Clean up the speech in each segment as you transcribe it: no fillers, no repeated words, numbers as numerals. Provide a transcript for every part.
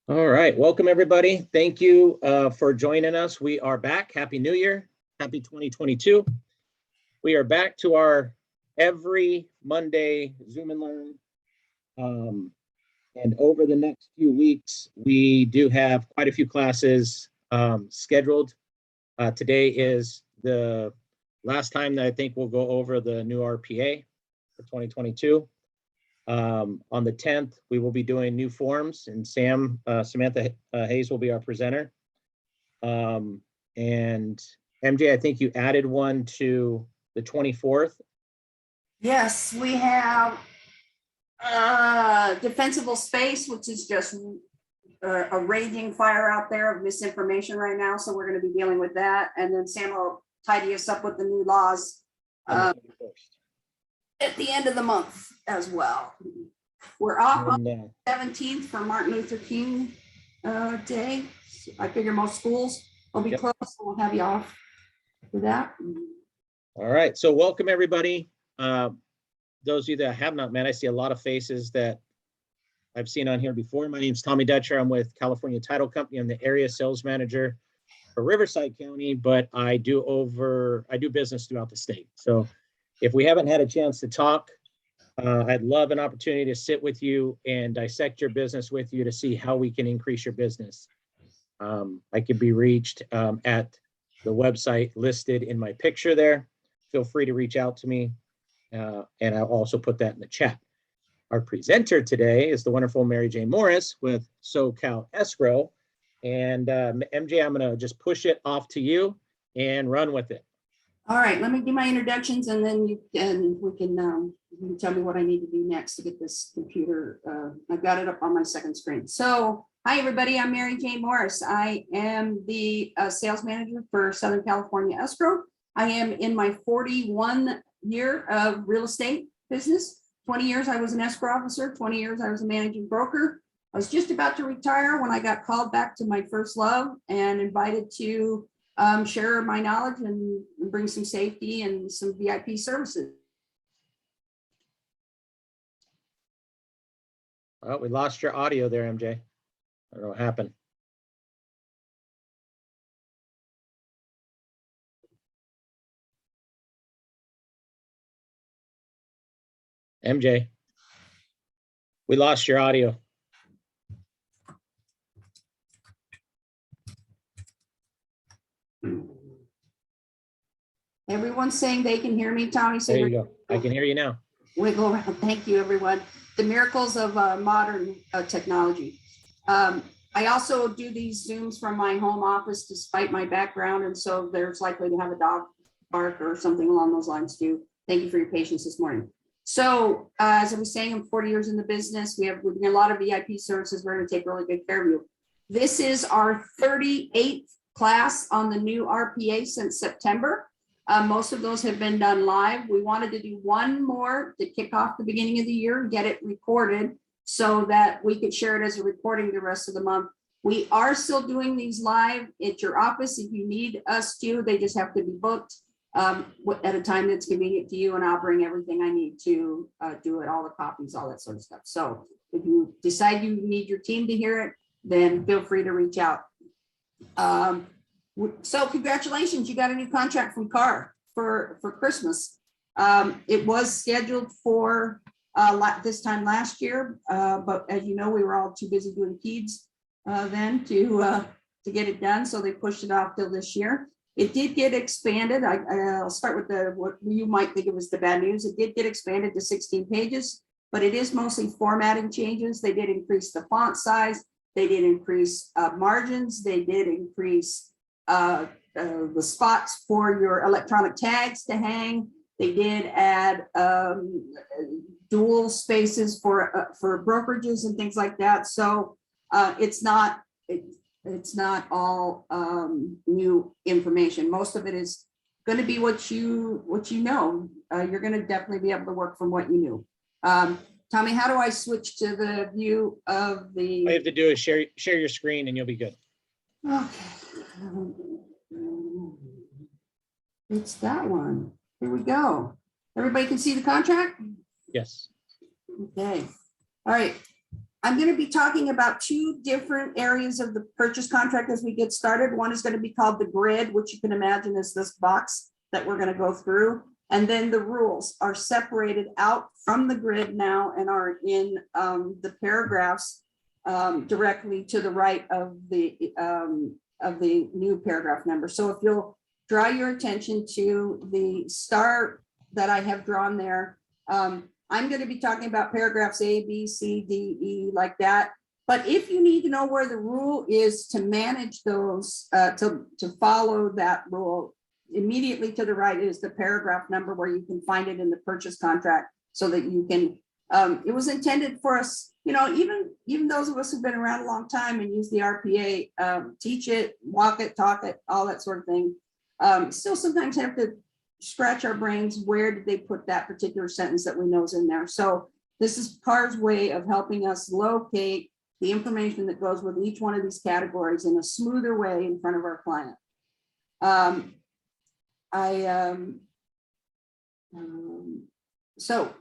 All right, welcome everybody. Thank you for joining us. We are back. Happy New Year. Happy 2022. We are back to our every Monday Zoom and Learn. And over the next few weeks, we do have quite a few classes scheduled. Today is the last time that I think we'll go over the new RPA for 2022. On the 10th, we will be doing new forms, and Samantha Hayes will be our presenter. And MJ, I think you added one to the 24th. Yes, we have Defensible Space, which is just a raging fire out there of misinformation right now. So we're going to be dealing with that. And then Sam will tidy us up with the new laws at the end of the month as well. We're off on the 17th for Martin Luther King Day. I figure most schools will be closed, so we'll have you off for that. All right, so welcome everybody. Those of you that have not met, I see a lot of faces that I've seen on here before. My name is Tommy Dutcher. I'm with California Title Company. I'm the area sales manager for Riverside County, but I do business throughout the state. So if we haven't had a chance to talk, I'd love an opportunity to sit with you and dissect your business with you to see how we can increase your business. I could be reached at the website listed in my picture there. Feel free to reach out to me, and I'll also put that in the chat. Our presenter today is the wonderful Mary Jane Morris with SoCal Escrow. And MJ, I'm going to just push it off to you and run with it. All right, let me do my introductions, and then you can tell me what I need to do next to get this computer. I've got it up on my second screen. So, hi everybody, I'm Mary Jane Morris. I am the sales manager for Southern California Escrow. I am in my 41 year of real estate business. 20 years I was an escrow officer, 20 years I was a managing broker. I was just about to retire when I got called back to my first love and invited to share my knowledge and bring some safety and some VIP services. Well, we lost your audio there, MJ. I don't know what happened. MJ, we lost your audio. Everyone's saying they can hear me, Tommy. There you go. I can hear you now. Wiggle around. Thank you, everyone. The miracles of modern technology. I also do these Zooms from my home office despite my background, and so there's likely to have a dog bark or something along those lines too. Thank you for your patience this morning. So as I was saying, I'm 40 years in the business. We're doing a lot of VIP services. We're going to take really good care of you. This is our 38th class on the new RPA since September. Most of those have been done live. We wanted to do one more to kick off the beginning of the year and get it recorded so that we could share it as a recording the rest of the month. We are still doing these live at your office if you need us to. They just have to be booked at a time that's convenient to you, and I'll bring everything I need to do it, all the copies, all that sort of stuff. So if you decide you need your team to hear it, then feel free to reach out. So congratulations, you got a new contract from C.A.R for Christmas. It was scheduled for this time last year, but as you know, we were all too busy doing PEDS then to get it done, so they pushed it off till this year. It did get expanded. I'll start with what you might think of as the bad news. It did get expanded to 16 pages, but it is mostly formatting changes. They did increase the font size. They did increase margins. They did increase the spots for your electronic tags to hang. They did add dual spaces for brokerages and things like that. So it's not all new information. Most of it is going to be what you know. You're going to definitely be able to work from what you knew. Tommy, how do I switch to the view of the? All you have to do is share your screen and you'll be good. Okay. It's that one. Here we go. Everybody can see the contract? Yes. Okay. All right. I'm going to be talking about two different areas of the purchase contract as we get started. One is going to be called the grid, which you can imagine is this box that we're going to go through. And then the rules are separated out from the grid now and are in the paragraphs directly to the right of the new paragraph number. So if you'll draw your attention to the star that I have drawn there, I'm going to be talking about paragraphs A, B, C, D, E, like that. But if you need to know where the rule is to manage those, to follow that rule, immediately to the right is the paragraph number where you can find it in the purchase contract so that you can, it was intended for us, you know, even those of us who've been around a long time and use the RPA, teach it, walk it, talk it, all that sort of thing. Still sometimes have to scratch our brains, where did they put that particular sentence that we know is in there? So this is C.A.R's way of helping us locate the information that goes with each one of these categories in a smoother way in front of our client. So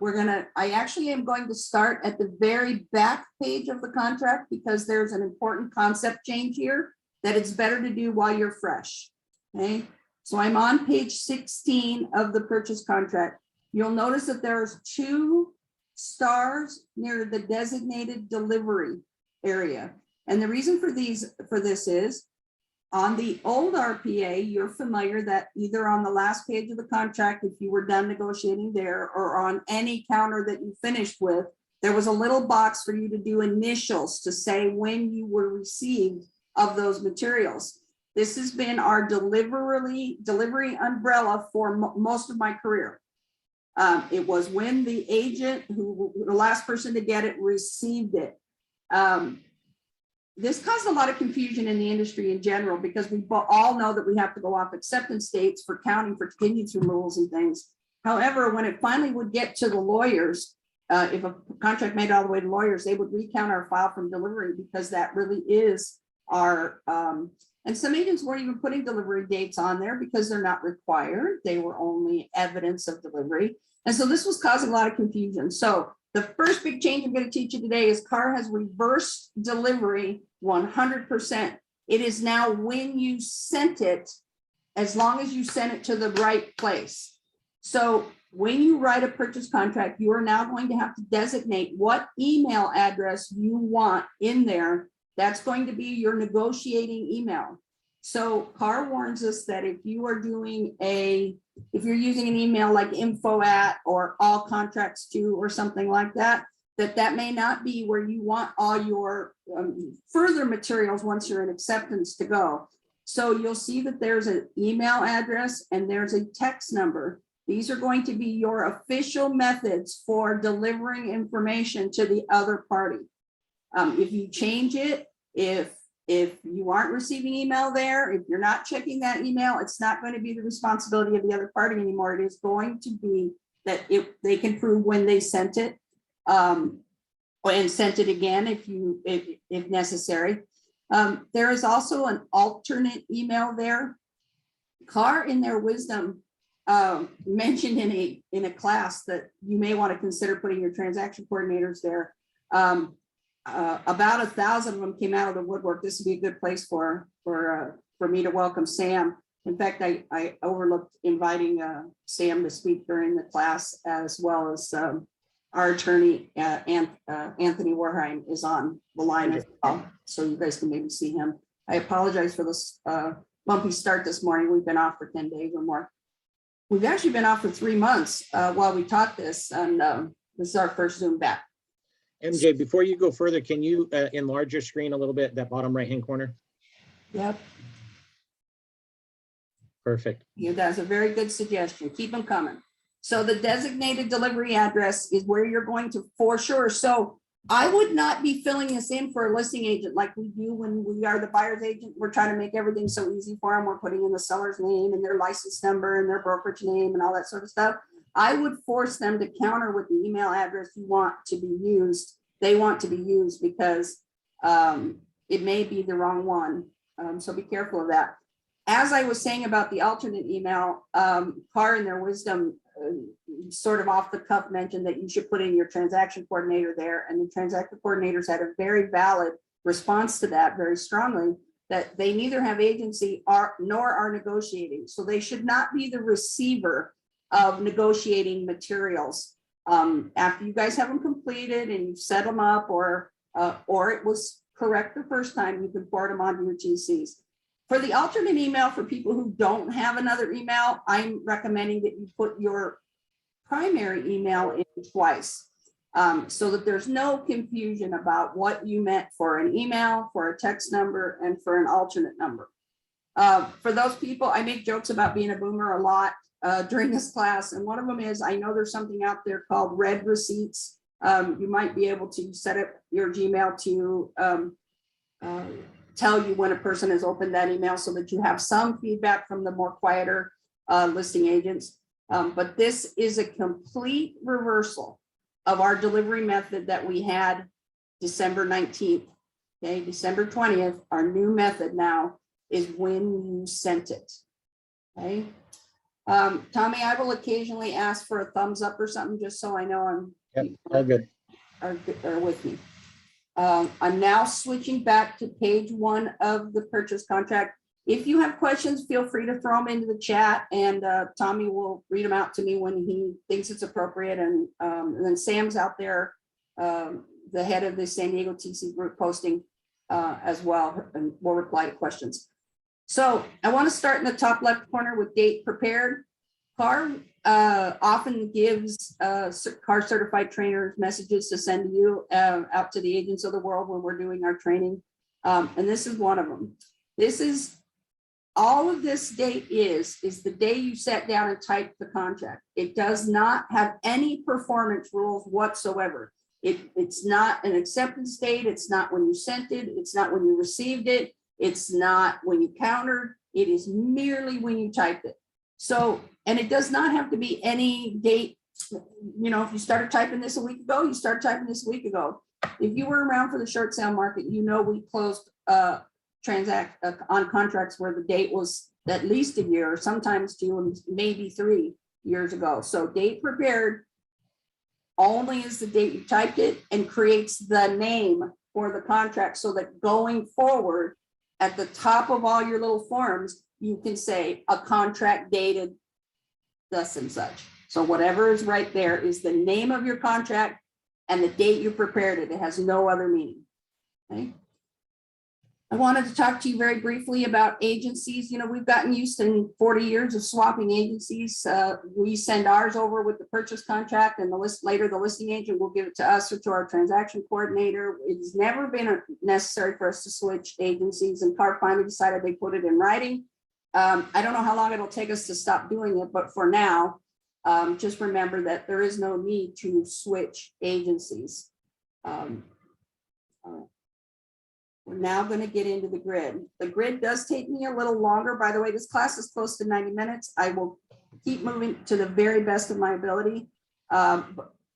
I actually am going to start at the very back page of the contract because there's an important concept change here that it's better to do while you're fresh, okay? So I'm on page 16 of the purchase contract. You'll notice that there's 2 stars near the designated delivery area. And the reason for this is on the old RPA, you're familiar that either on the last page of the contract, if you were done negotiating there, or on any counter that you finished with, there was a little box for you to do initials to say when you were received of those materials. This has been our delivery umbrella for most of my career. It was when the agent, the last person to get it, received it. This caused a lot of confusion in the industry in general because we all know that we have to go off acceptance dates for counting for contingency rules and things. However, when it finally would get to the lawyers, if a contract made it all the way to lawyers, they would recount our file from delivery because that really is our, and some agents weren't even putting delivery dates on there because they're not required. They were only evidence of delivery. And so this was causing a lot of confusion. So the first big change I'm going to teach you today is C.A.R has reversed delivery 100%. It is now when you sent it, as long as you sent it to the right place. So when you write a purchase contract, you are now going to have to designate what email address you want in there. That's going to be your negotiating email. So C.A.R warns us that if you are doing if you're using an email like info@ or all contracts to or something like that, that may not be where you want all your further materials once you're in acceptance to go. So you'll see that there's an email address and there's a text number. These are going to be your official methods for delivering information to the other party. If you change it, if you aren't receiving email there, if you're not checking that email, it's not going to be the responsibility of the other party anymore. It is going to be that they can prove when they sent it, and sent it again if necessary. There is also an alternate email there. C.A.R in their wisdom mentioned in a class that you may want to consider putting your transaction coordinators there. About 1,000 of them came out of the woodwork. This would be a good place for me to welcome Sam. In fact, I overlooked inviting Sam to speak during the class, as well as our attorney, Anthony Warheim, is on the line as well. So you guys can maybe see him. I apologize for this bumpy start this morning. We've been off for 10 days or more. We've actually been off for 3 months while we taught this, and this is our first Zoom back. MJ, before you go further, can you enlarge your screen a little bit, that bottom right-hand corner? Yep. Perfect. That's a very good suggestion. Keep them coming. So the designated delivery address is where you're going to, for sure. So I would not be filling this in for a listing agent like we do when we are the buyer's agent. We're trying to make everything so easy for them. We're putting in the seller's name and their license number and their brokerage name and all that sort of stuff. I would force them to counter with the email address you want to be used. They want to be used because it may be the wrong one. So be careful of that. As I was saying about the alternate email, C.A.R in their wisdom sort of off the cuff mentioned that you should put in your transaction coordinator there, and the transaction coordinators had a very valid response to that, very strongly, that they neither have agency nor are negotiating. So they should not be the receiver of negotiating materials. After you guys have them completed and you've set them up, or it was correct the first time, you can forward them on to your GCs. For the alternate email, for people who don't have another email, I'm recommending that you put your primary email in twice, so that there's no confusion about what you meant for an email, for a text number, and for an alternate number. For those people, I make jokes about being a boomer a lot during this class, and one of them is, I know there's something out there called red receipts. You might be able to set up your Gmail to tell you when a person has opened that email, so that you have some feedback from the more quieter listing agents. But this is a complete reversal of our delivery method that we had December 19th. Okay, December 20th, our new method now is when you sent it. Okay. Tommy, I will occasionally ask for a thumbs up or something, just so I know All good. are with me. I'm now switching back to page 1 of the purchase contract. If you have questions, feel free to throw them into the chat, and Tommy will read them out to me when he thinks it's appropriate. And then Sam's out there, the head of the San Diego TC group, posting as well, and we'll reply to questions. So I want to start in the top left corner with date prepared. C.A.R often gives C.A.R certified trainers messages to send to you out to the agents of the world when we're doing our training. And this is one of them. This is all of this date is the day you sat down and typed the contract. It does not have any performance rules whatsoever. It's not an acceptance date. It's not when you sent it. It's not when you received it. It's not when you countered. It is merely when you typed it. So, and it does not have to be any date. You know, if you started typing this a week ago, you started typing this a week ago. If you were around for the short sale market, you know we closed transact on contracts where the date was at least a year, sometimes 2 and maybe 3 years ago. So date prepared only is the date you typed it, and creates the name for the contract, so that going forward at the top of all your little forms, you can say a contract dated thus and such. So whatever is right there is the name of your contract and the date you prepared it. It has no other meaning. Okay. I wanted to talk to you very briefly about agencies. You know, we've gotten used in 40 years of swapping agencies. We send ours over with the purchase contract, and the listing agent will give it to us or to our transaction coordinator. It's never been necessary for us to switch agencies, and C.A.R finally decided they put it in writing. I don't know how long it'll take us to stop doing it, but for now, just remember that there is no need to switch agencies. We're now going to get into the grid. The grid does take me a little longer. By the way, this class is close to 90 minutes. I will keep moving to the very best of my ability.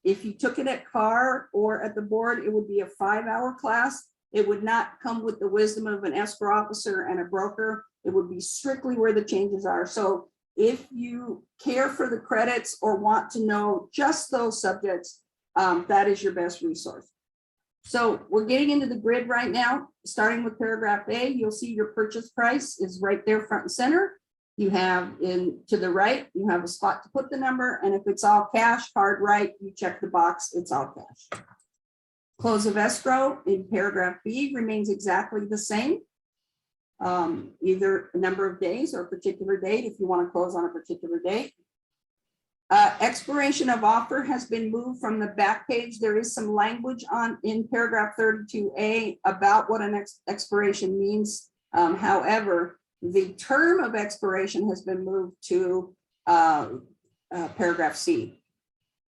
If you took it at C.A.R or at the board, it would be a 5-hour class. It would not come with the wisdom of an escrow officer and a broker. It would be strictly where the changes are. So if you care for the credits or want to know just those subjects, that is your best resource. So we're getting into the grid right now, starting with paragraph A. You'll see your purchase price is right there front and center. You have to the right, you have a spot to put the number. And if it's all cash, hard right, you check the box, it's all cash. Close of escrow in paragraph B remains exactly the same. Either a number of days or a particular date if you want to close on a particular date. Expiration of offer has been moved from the back page. There is some language in paragraph 32A about what an expiration means. However, the term of expiration has been moved to paragraph C.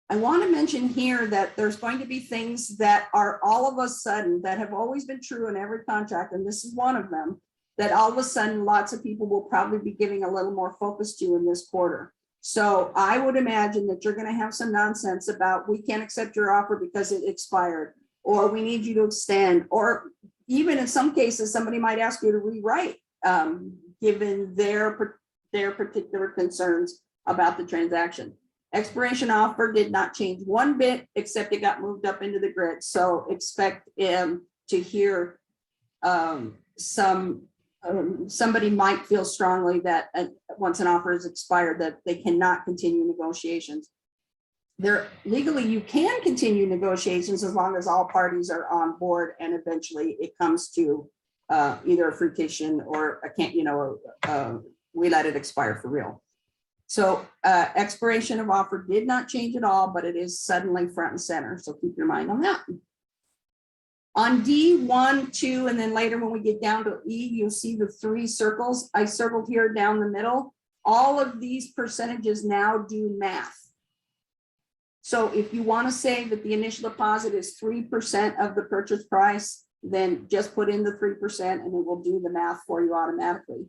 I want to mention here that there's going to be things that are all of a sudden that have always been true in every contract, and this is one of them, that all of a sudden lots of people will probably be giving a little more focus to in this quarter. So I would imagine that you're going to have some nonsense about we can't accept your offer because it expired, or we need you to extend, or even in some cases, somebody might ask you to rewrite given their particular concerns about the transaction. Expiration offer did not change one bit, except it got moved up into the grid. So expect to hear somebody might feel strongly that once an offer is expired, that they cannot continue negotiations. Legally, you can continue negotiations as long as all parties are on board, and eventually it comes to either a fruition or we let it expire for real. So expiration of offer did not change at all, but it is suddenly front and center. So keep your mind on that. On D, 1, 2, and then later when we get down to E, you'll see the 3 circles. I circled here down the middle. All of these percentages now do math. So if you want to say that the initial deposit is 3% of the purchase price, then just put in the 3% and it will do the math for you automatically.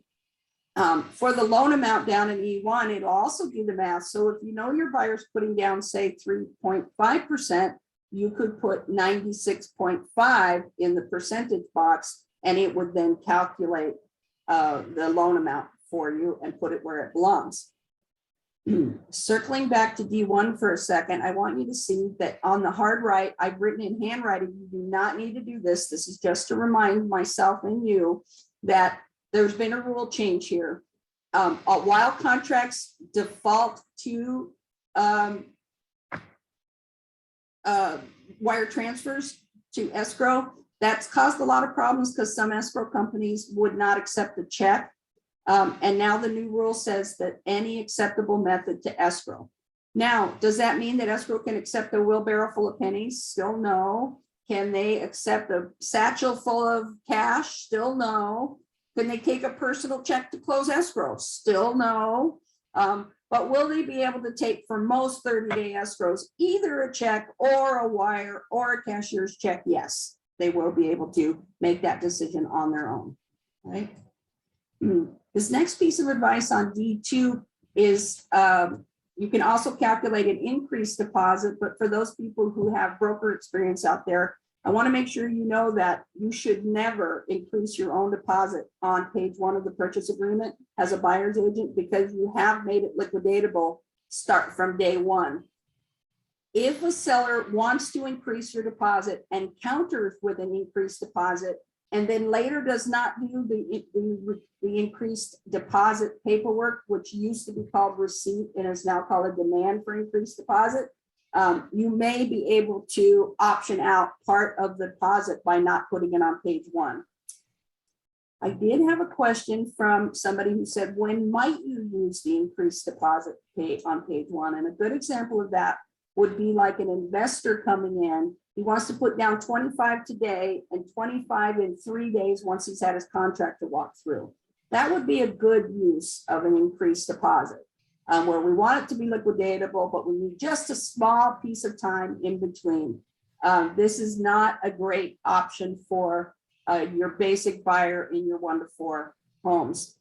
For the loan amount down in E1, it'll also do the math. So if you know your buyer's putting down, say, 3.5%, you could put 96.5 in the percentage box, and it would then calculate the loan amount for you and put it where it belongs. Circling back to D1 for a second, I want you to see that on the hard right, I've written in handwriting, you do not need to do this. This is just to remind myself and you that there's been a rule change here. While contracts default to wire transfers to escrow, that's caused a lot of problems because some escrow companies would not accept a check. And now the new rule says that any acceptable method to escrow. Now, does that mean that escrow can accept a wheelbarrow full of pennies? Still no. Can they accept a satchel full of cash? Still no. Can they take a personal check to close escrow? Still no. But will they be able to take for most 30-day escrows either a check or a wire or a cashier's check? Yes, they will be able to make that decision on their own, right? This next piece of advice on D2 is you can also calculate an increased deposit, but for those people who have broker experience out there, I want to make sure you know that you should never increase your own deposit on page 1 of the purchase agreement as a buyer's agent, because you have made it liquidatable start from day 1. If a seller wants to increase your deposit and counters with an increased deposit, and then later does not do the increased deposit paperwork, which used to be called receipt and is now called a demand for increased deposit, you may be able to option out part of the deposit by not putting it on page 1. I did have a question from somebody who said, when might you use the increased deposit on page 1? And a good example of that would be like an investor coming in. He wants to put down 25 today and 25 in 3 days once he's had his contract to walk through. That would be a good use of an increased deposit. Where we want it to be liquidatable, but we need just a small piece of time in between. This is not a great option for your basic buyer in your 1 to 4 homes.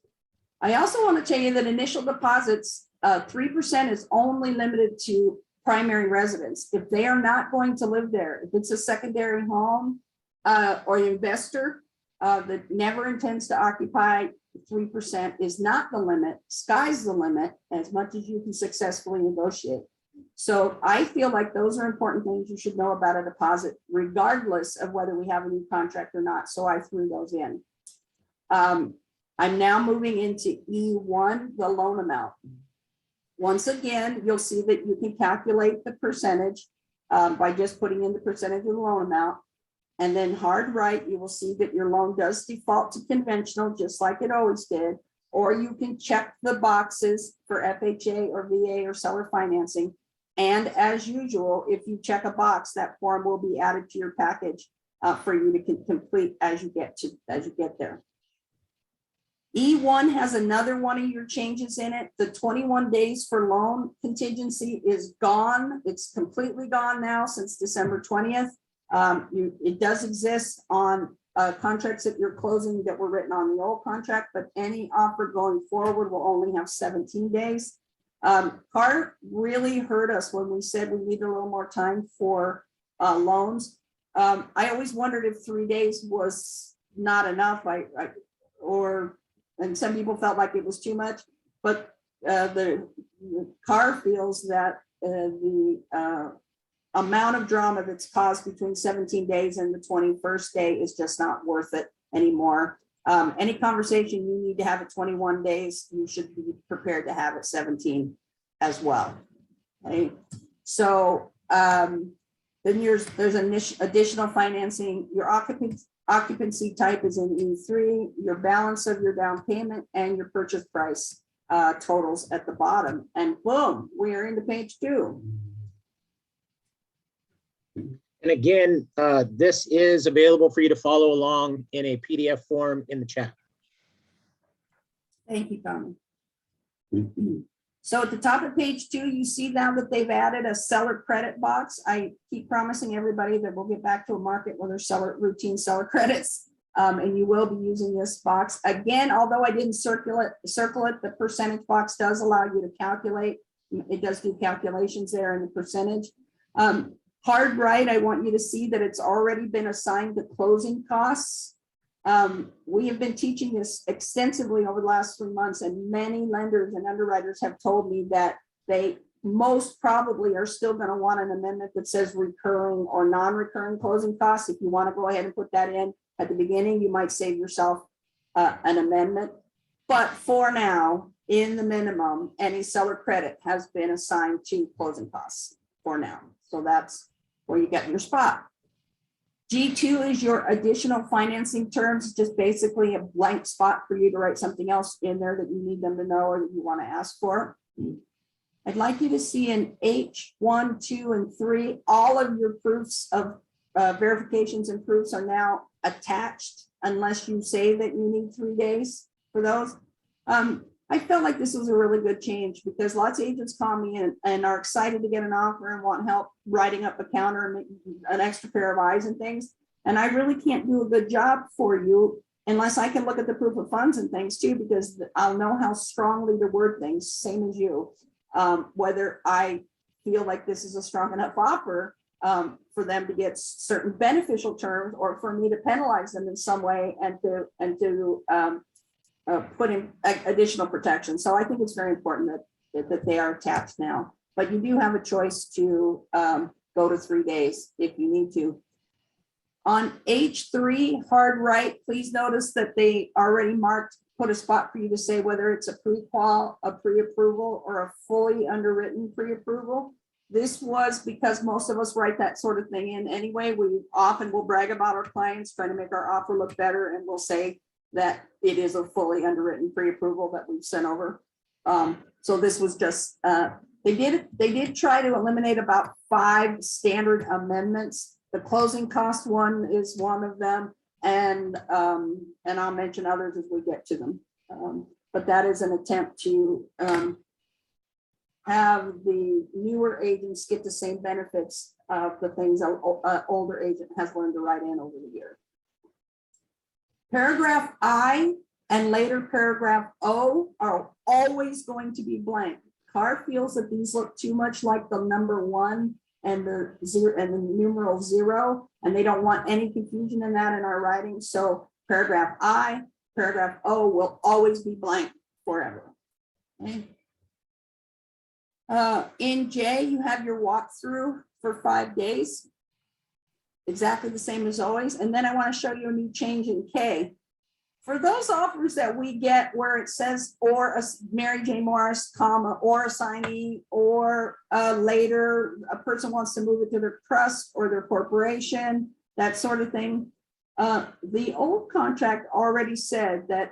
I also want to tell you that initial deposits, 3% is only limited to primary residents. If they are not going to live there, if it's a secondary home or an investor that never intends to occupy, 3% is not the limit. Sky's the limit, as much as you can successfully negotiate. So I feel like those are important things you should know about a deposit, regardless of whether we have a new contract or not. So I threw those in. I'm now moving into E1, the loan amount. Once again, you'll see that you can calculate the percentage by just putting in the percentage of the loan amount. And then hard right, you will see that your loan does default to conventional, just like it always did. Or you can check the boxes for FHA or VA or seller financing. And as usual, if you check a box, that form will be added to your package for you to complete as you get there. E1 has another one of your changes in it. The 21 days for loan contingency is gone. It's completely gone now since December 20th. It does exist on contracts that you're closing that were written on the old contract, but any offer going forward will only have 17 days. C.A.R really hurt us when we said we need a little more time for loans. I always wondered if 3 days was not enough, and some people felt like it was too much, but the C.A.R feels that the amount of drama that's caused between 17 days and the 21st day is just not worth it anymore. Any conversation you need to have at 21 days, you should be prepared to have at 17 as well. Okay, so then there's additional financing. Your occupancy type is in E3, your balance of your down payment and your purchase price totals at the bottom, and boom, we are into page 2. And again, this is available for you to follow along in a PDF form in the chat. Thank you, Tommy. So at the top of page 2, you see now that they've added a seller credit box. I keep promising everybody that we'll get back to a market where there's routine seller credits, and you will be using this box. Again, although I didn't circle it, the percentage box does allow you to calculate. It does do calculations there in the percentage. Hard right, I want you to see that it's already been assigned to closing costs. We have been teaching this extensively over the last 3 months, and many lenders and underwriters have told me that they most probably are still going to want an amendment that says recurring or non-recurring closing costs. If you want to go ahead and put that in at the beginning, you might save yourself an amendment. But for now, in the minimum, any seller credit has been assigned to closing costs for now. So that's where you get your spot. G2 is your additional financing terms, just basically a blank spot for you to write something else in there that you need them to know or that you want to ask for. I'd like you to see in H1, 2, and 3, all of your proofs of verifications and proofs are now attached unless you say that you need 3 days for those. I felt like this was a really good change because lots of agents call me and are excited to get an offer and want help writing up a counter and making an extra pair of eyes and things. And I really can't do a good job for you unless I can look at the proof of funds and things too, because I'll know how strongly to word things, same as you, whether I feel like this is a strong enough offer for them to get certain beneficial terms or for me to penalize them in some way and to put in additional protection. So I think it's very important that they are attached now, but you do have a choice to go to 3 days if you need to. On H3, hard right, please notice that they already put a spot for you to say whether it's a pre-qual, a pre-approval, or a fully underwritten pre-approval. This was because most of us write that sort of thing in anyway. We often will brag about our clients, trying to make our offer look better, and we'll say that it is a fully underwritten pre-approval that we've sent over. So this was just, they did try to eliminate about 5 standard amendments. The closing cost one is one of them, and I'll mention others as we get to them. But that is an attempt to have the newer agents get the same benefits of the things an older agent has learned to write in over the years. Paragraph I and later paragraph O are always going to be blank. C.A.R feels that these look too much like the number 1 and the 0 and the numeral 0, and they don't want any confusion in that in our writing. So paragraph I, paragraph O will always be blank forever. Okay. In J, you have your walkthrough for 5 days. Exactly the same as always. And then I want to show you a new change in K. For those offers that we get where it says or a Mary J. Morris, comma, or assignee, or later a person wants to move it to their trust or their corporation, that sort of thing. The old contract already said that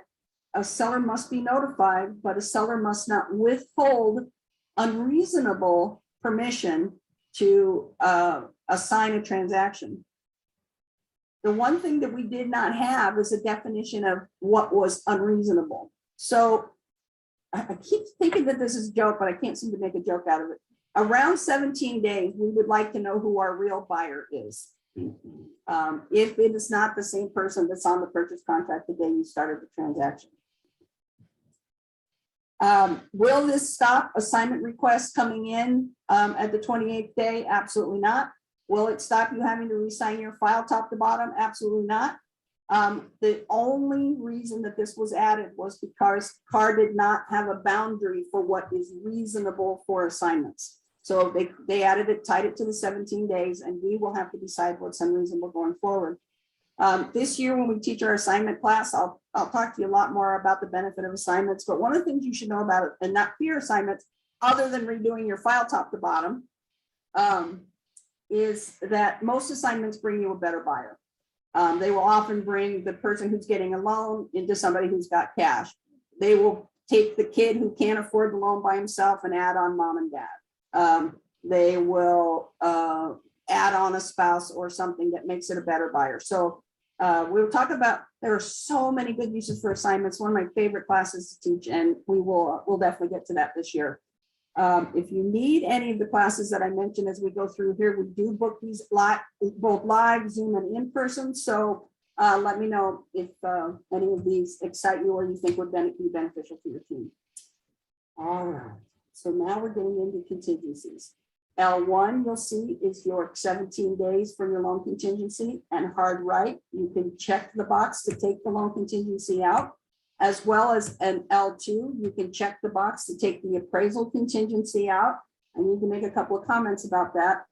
a seller must be notified, but a seller must not withhold unreasonable permission to assign a transaction. The one thing that we did not have is a definition of what was unreasonable. So I keep thinking that this is a joke, but I can't seem to make a joke out of it. Around 17 days, we would like to know who our real buyer is. If it is not the same person that's on the purchase contract the day you started the transaction. Will this stop assignment requests coming in at the 28th day? Absolutely not. Will it stop you having to re-sign your file top to bottom? Absolutely not. The only reason that this was added was because C.A.R did not have a boundary for what is reasonable for assignments. So they added it, tied it to the 17 days, and we will have to decide what's unreasonable going forward. This year, when we teach our assignment class, I'll talk to you a lot more about the benefit of assignments. But one of the things you should know about it, and not fear assignments, other than redoing your file top to bottom, is that most assignments bring you a better buyer. They will often bring the person who's getting a loan into somebody who's got cash. They will take the kid who can't afford the loan by himself and add on mom and dad. They will add on a spouse or something that makes it a better buyer. So we'll talk about, there are so many good uses for assignments. One of my favorite classes to teach, and we'll definitely get to that this year. If you need any of the classes that I mentioned as we go through here, we do book these both live, Zoom, and in person. So let me know if any of these excite you or you think would be beneficial to your team. All right, so now we're getting into contingencies. L1, you'll see, is your 17 days for your loan contingency, and hard right, you can check the box to take the loan contingency out, as well as an L2, you can check the box to take the appraisal contingency out. I need to make a couple of comments about that.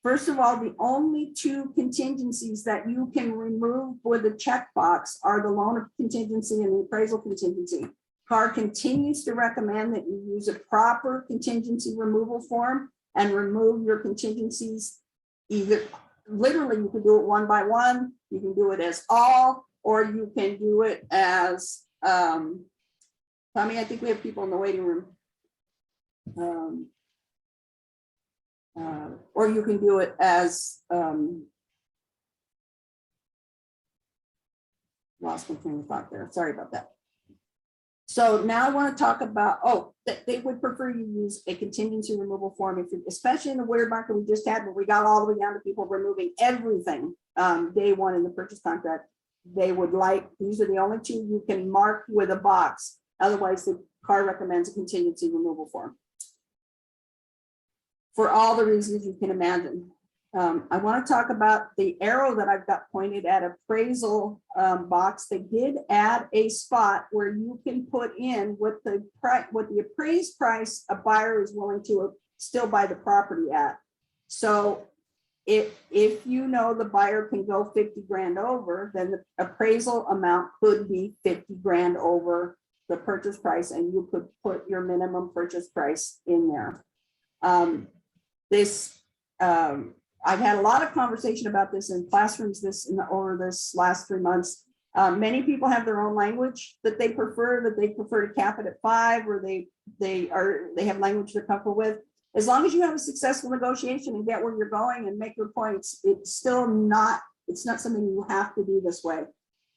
First of all, the only two contingencies that you can remove with a checkbox are the loan contingency and the appraisal contingency. CAR continues to recommend that you use a proper contingency removal form and remove your contingencies. Either literally you can do it one by one, you can do it as all, or you can do it as Tommy, I think we have people in the waiting room. Or you can do it as lost my train of thought there. Sorry about that. So now I want to talk about, they would prefer you use a contingency removal form, if especially in the weird market we just had, where we got all the way down to people removing everything day one in the purchase contract. They would like, these are the only two you can mark with a box. Otherwise, the CAR recommends a contingency removal form for all the reasons you can imagine. I want to talk about the arrow that I've got pointed at appraisal box. They did add a spot where you can put in what the appraised price a buyer is willing to still buy the property at. So if you know the buyer can go 50 grand over, then the appraisal amount could be 50 grand over the purchase price, and you could put your minimum purchase price in there. I've had a lot of conversation about this in classrooms over this last 3 months. Many people have their own language that they prefer to cap it at 5, or they have language they're comfortable with. As long as you have a successful negotiation and get where you're going and make your points, it's not something you have to do this way.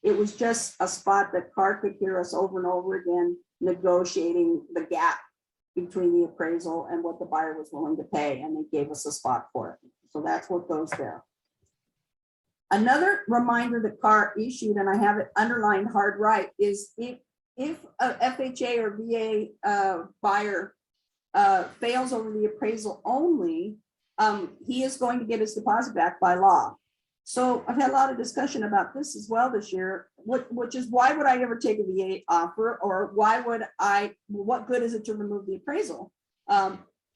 It was just a spot that CAR could hear us over and over again, negotiating the gap between the appraisal and what the buyer was willing to pay, and they gave us a spot for it. So that's what goes there. Another reminder that CAR issued, and I have it underlined hard right, is if a FHA or VA buyer fails over the appraisal only, he is going to get his deposit back by law. So I've had a lot of discussion about this as well this year, which is, why would I ever take a VA offer, or what good is it to remove the appraisal?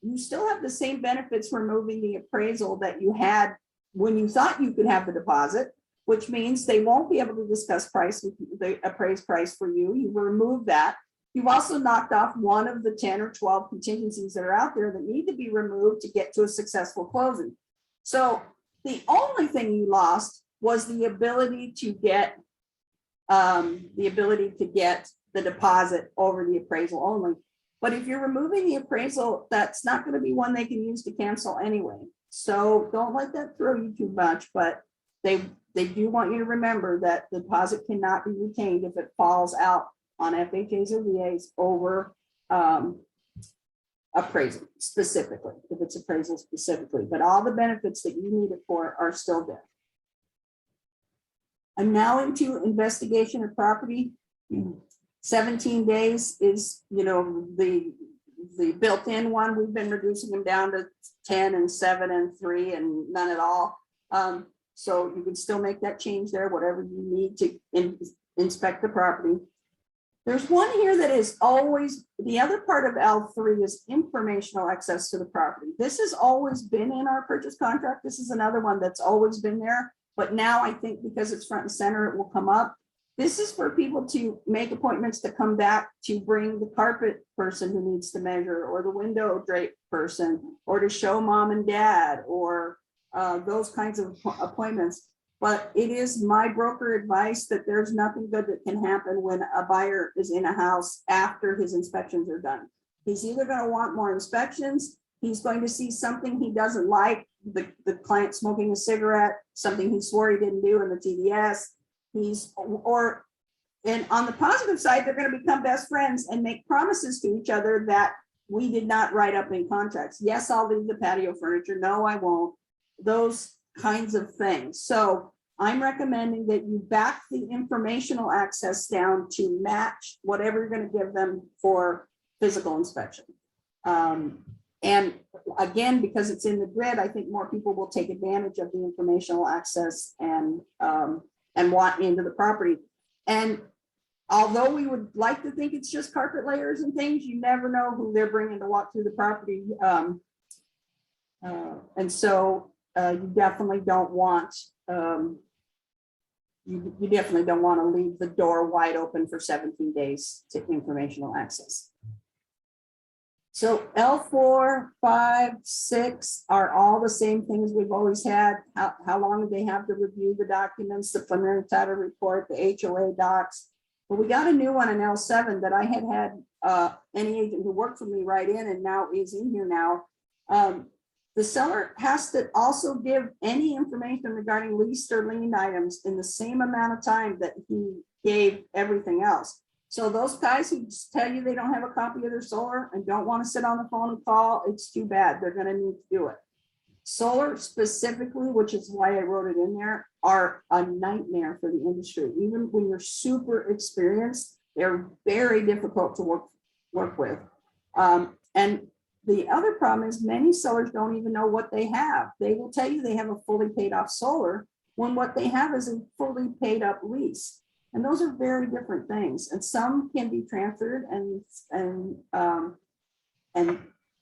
You still have the same benefits for removing the appraisal that you had when you thought you could have the deposit, which means they won't be able to discuss price with the appraised price for you. You remove that. You've also knocked off one of the 10 or 12 contingencies that are out there that need to be removed to get to a successful closing. So the only thing you lost was the ability to get the deposit over the appraisal only. But if you're removing the appraisal, that's not going to be one they can use to cancel anyway. So don't let that throw you too much, but they do want you to remember that the deposit cannot be retained if it falls out on FHAs or VAs over appraisal specifically, if it's appraisal specifically, but all the benefits that you need it for are still there. I'm now into investigation of property. 17 days is, the built-in one. We've been reducing them down to 10 and 7 and 3 and none at all. So you can still make that change there, whatever you need to inspect the property. There's one here that is always, the other part of L3 is informational access to the property. This has always been in our purchase contract. This is another one that's always been there, but now I think because it's front and center, it will come up. This is for people to make appointments to come back to bring the carpet person who needs to measure, or the window drape person, or to show mom and dad, or those kinds of appointments. But it is my broker advice that there's nothing good that can happen when a buyer is in a house after his inspections are done. He's either going to want more inspections, he's going to see something he doesn't like, the client smoking a cigarette, something he swore he didn't do in the TDS. And on the positive side, they're going to become best friends and make promises to each other that we did not write up in contracts. Yes, I'll leave the patio furniture. No, I won't. Those kinds of things. So I'm recommending that you back the informational access down to match whatever you're going to give them for physical inspection. And again, because it's in the grid, I think more people will take advantage of the informational access and want into the property. And although we would like to think it's just carpet layers and things, you never know who they're bringing to walk through the property. And so you definitely don't want you definitely don't want to leave the door wide open for 17 days to informational access. So L4, 5, 6 are all the same things we've always had. How long do they have to review the documents, the preliminary title report, the HOA docs? But we got a new one in L7 that I had any agent who worked for me write in, and now is in here now. The seller has to also give any information regarding lease or lien items in the same amount of time that he gave everything else. So those guys who just tell you they don't have a copy of their solar and don't want to sit on the phone and call, it's too bad. They're going to need to do it. Solar specifically, which is why I wrote it in there, are a nightmare for the industry. Even when you're super experienced, they're very difficult to work with. And the other problem is many sellers don't even know what they have. They will tell you they have a fully paid off solar when what they have is a fully paid up lease. And those are very different things. And some can be transferred and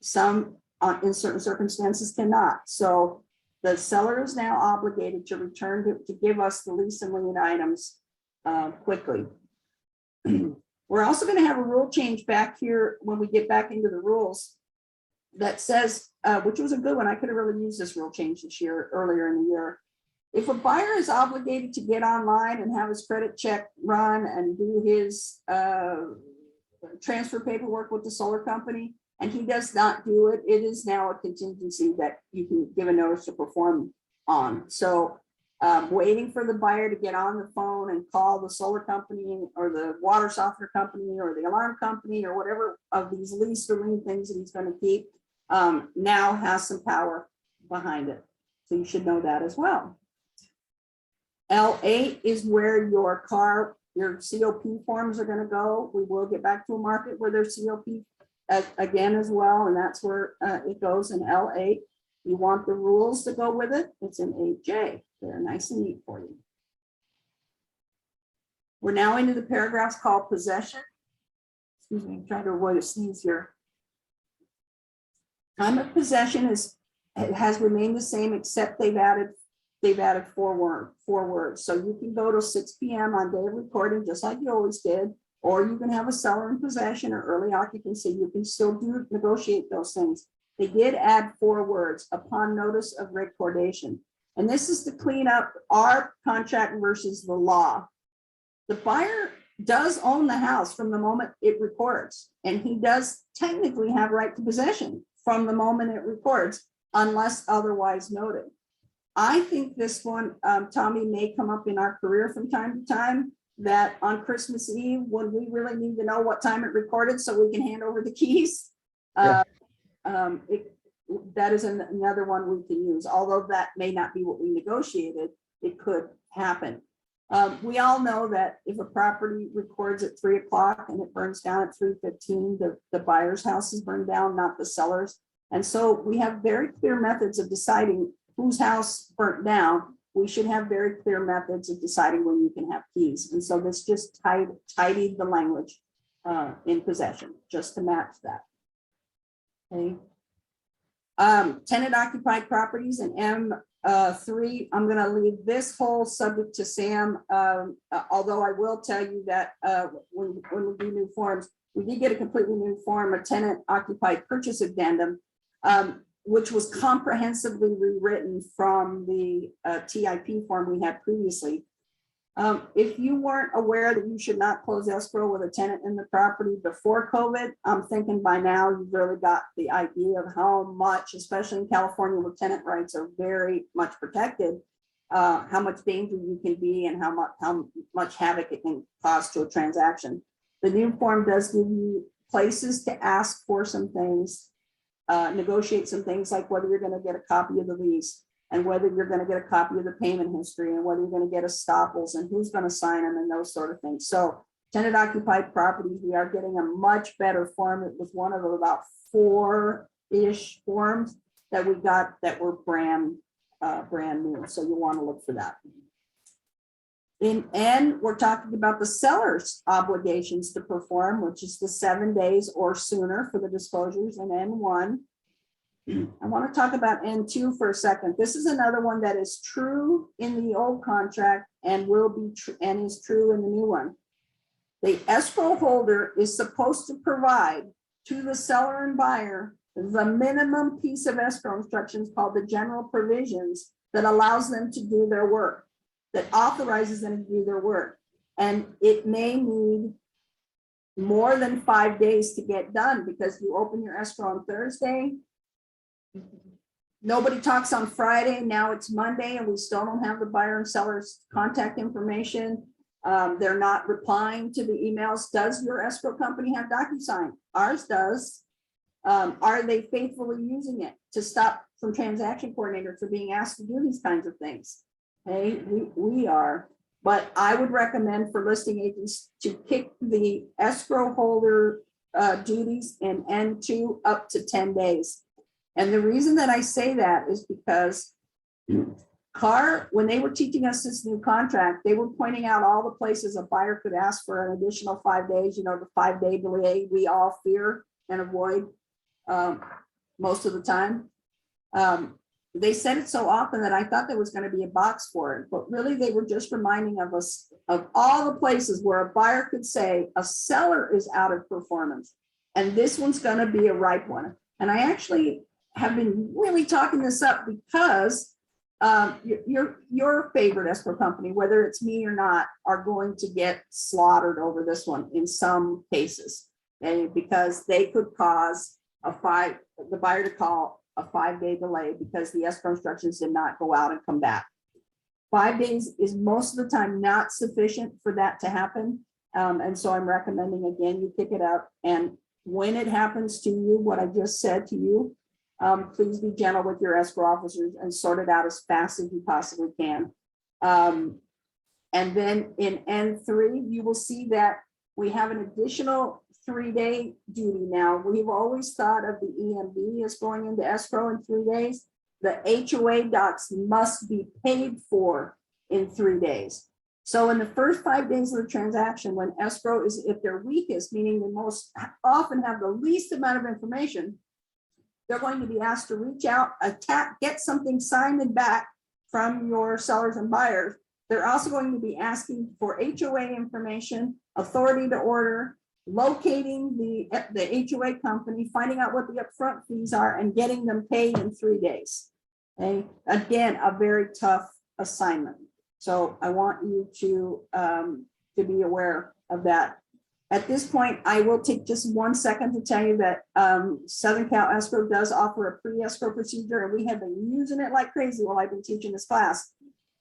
some in certain circumstances cannot. So the seller is now obligated to return to give us the lease and lien items quickly. We're also going to have a rule change back here when we get back into the rules that says, which was a good one. I could have really used this rule change this year, earlier in the year. If a buyer is obligated to get online and have his credit check run and do his transfer paperwork with the solar company, and he does not do it, it is now a contingency that you can give a notice to perform on. So waiting for the buyer to get on the phone and call the solar company or the water softener company or the alarm company or whatever of these lease or lien things that he's going to keep now has some power behind it. So you should know that as well. L8 is where your COP forms are going to go. We will get back to a market where there's COP again as well, and that's where it goes in L8. You want the rules to go with it. It's in 8J. They're nice and neat for you. We're now into the paragraphs called possession. Excuse me, I'm trying to avoid a sneeze here. Time of possession has remained the same, except they've added four words. So you can go to 6 p.m. on day of recording, just like you always did, or you can have a seller in possession or early occupancy. You can still negotiate those things. They did add 4 words: upon notice of recordation. And this is to clean up our contract versus the law. The buyer does own the house from the moment it records, and he does technically have right to possession from the moment it records, unless otherwise noted. I think this one, Tommy, may come up in our career from time to time, that on Christmas Eve, when we really need to know what time it recorded so we can hand over the keys, that is another one we can use. Although that may not be what we negotiated, it could happen. We all know that if a property records at 3 o'clock and it burns down at 3:15, the buyer's house is burned down, not the seller's. And so we have very clear methods of deciding whose house burnt down. We should have very clear methods of deciding when you can have keys. And so this just tidied the language in possession, just to match that. Okay. Tenant occupied properties in M3, I'm going to leave this whole subject to Sam, although I will tell you that when we do new forms, we did get a completely new form, a tenant occupied purchase addendum, which was comprehensively rewritten from the TIP form we had previously. If you weren't aware that you should not close escrow with a tenant in the property before COVID, I'm thinking by now you've really got the idea of how much, especially in California where tenant rights are very much protected, how much danger you can be and how much havoc it can cause to a transaction. The new form does give you places to ask for some things, negotiate some things like whether you're going to get a copy of the lease, and whether you're going to get a copy of the payment history, and whether you're going to get estoppels and who's going to sign them and those sort of things. So tenant occupied properties, we are getting a much better form. It was one of about 4-ish forms that we got that were brand new. So you want to look for that. In N, we're talking about the seller's obligations to perform, which is the 7 days or sooner for the disclosures in N1. I want to talk about N2 for a second. This is another one that is true in the old contract and will be true and is true in the new one. The escrow holder is supposed to provide to the seller and buyer the minimum piece of escrow instructions called the general provisions that allows them to do their work, that authorizes them to do their work. And it may need more than 5 days to get done because you open your escrow on Thursday. Nobody talks on Friday. Now it's Monday and we still don't have the buyer and seller's contact information. They're not replying to the emails. Does your escrow company have DocuSign? Ours does. Are they faithfully using it to stop from transaction coordinators from being asked to do these kinds of things? Hey, we are. But I would recommend for listing agents to kick the escrow holder duties in N2 up to 10 days. And the reason that I say that is because C.A.R, when they were teaching us this new contract, they were pointing out all the places a buyer could ask for an additional 5 days, you know, the 5-day delay we all fear and avoid most of the time. They said it so often that I thought there was going to be a box for it, but really they were just reminding of us of all the places where a buyer could say a seller is out of performance. And this one's going to be a ripe one. And I actually have been really talking this up because your favorite escrow company, whether it's me or not, are going to get slaughtered over this one in some cases, and because they could cause the buyer to call a 5-day delay because the escrow instructions did not go out and come back. 5 days is most of the time not sufficient for that to happen, and so I'm recommending again you pick it up, and when it happens to you, what I just said to you, please be gentle with your escrow officers and sort it out as fast as you possibly can. And then in N3, you will see that we have an additional 3-day duty now. We've always thought of the EMB as going into escrow in 3 days. The HOA docs must be paid for in 3 days. So in the first 5 days of the transaction, when escrow is, if they're weakest, meaning they most often have the least amount of information, they're going to be asked to reach out, get something signed and back from your sellers and buyers. They're also going to be asking for HOA information, authority to order, locating the HOA company, finding out what the upfront fees are, and getting them paid in 3 days. Okay, again, a very tough assignment. So I want you to be aware of that. At this point, I will take just 1 second to tell you that Southern Cal Escrow does offer a pre-escrow procedure, and we have been using it like crazy while I've been teaching this class.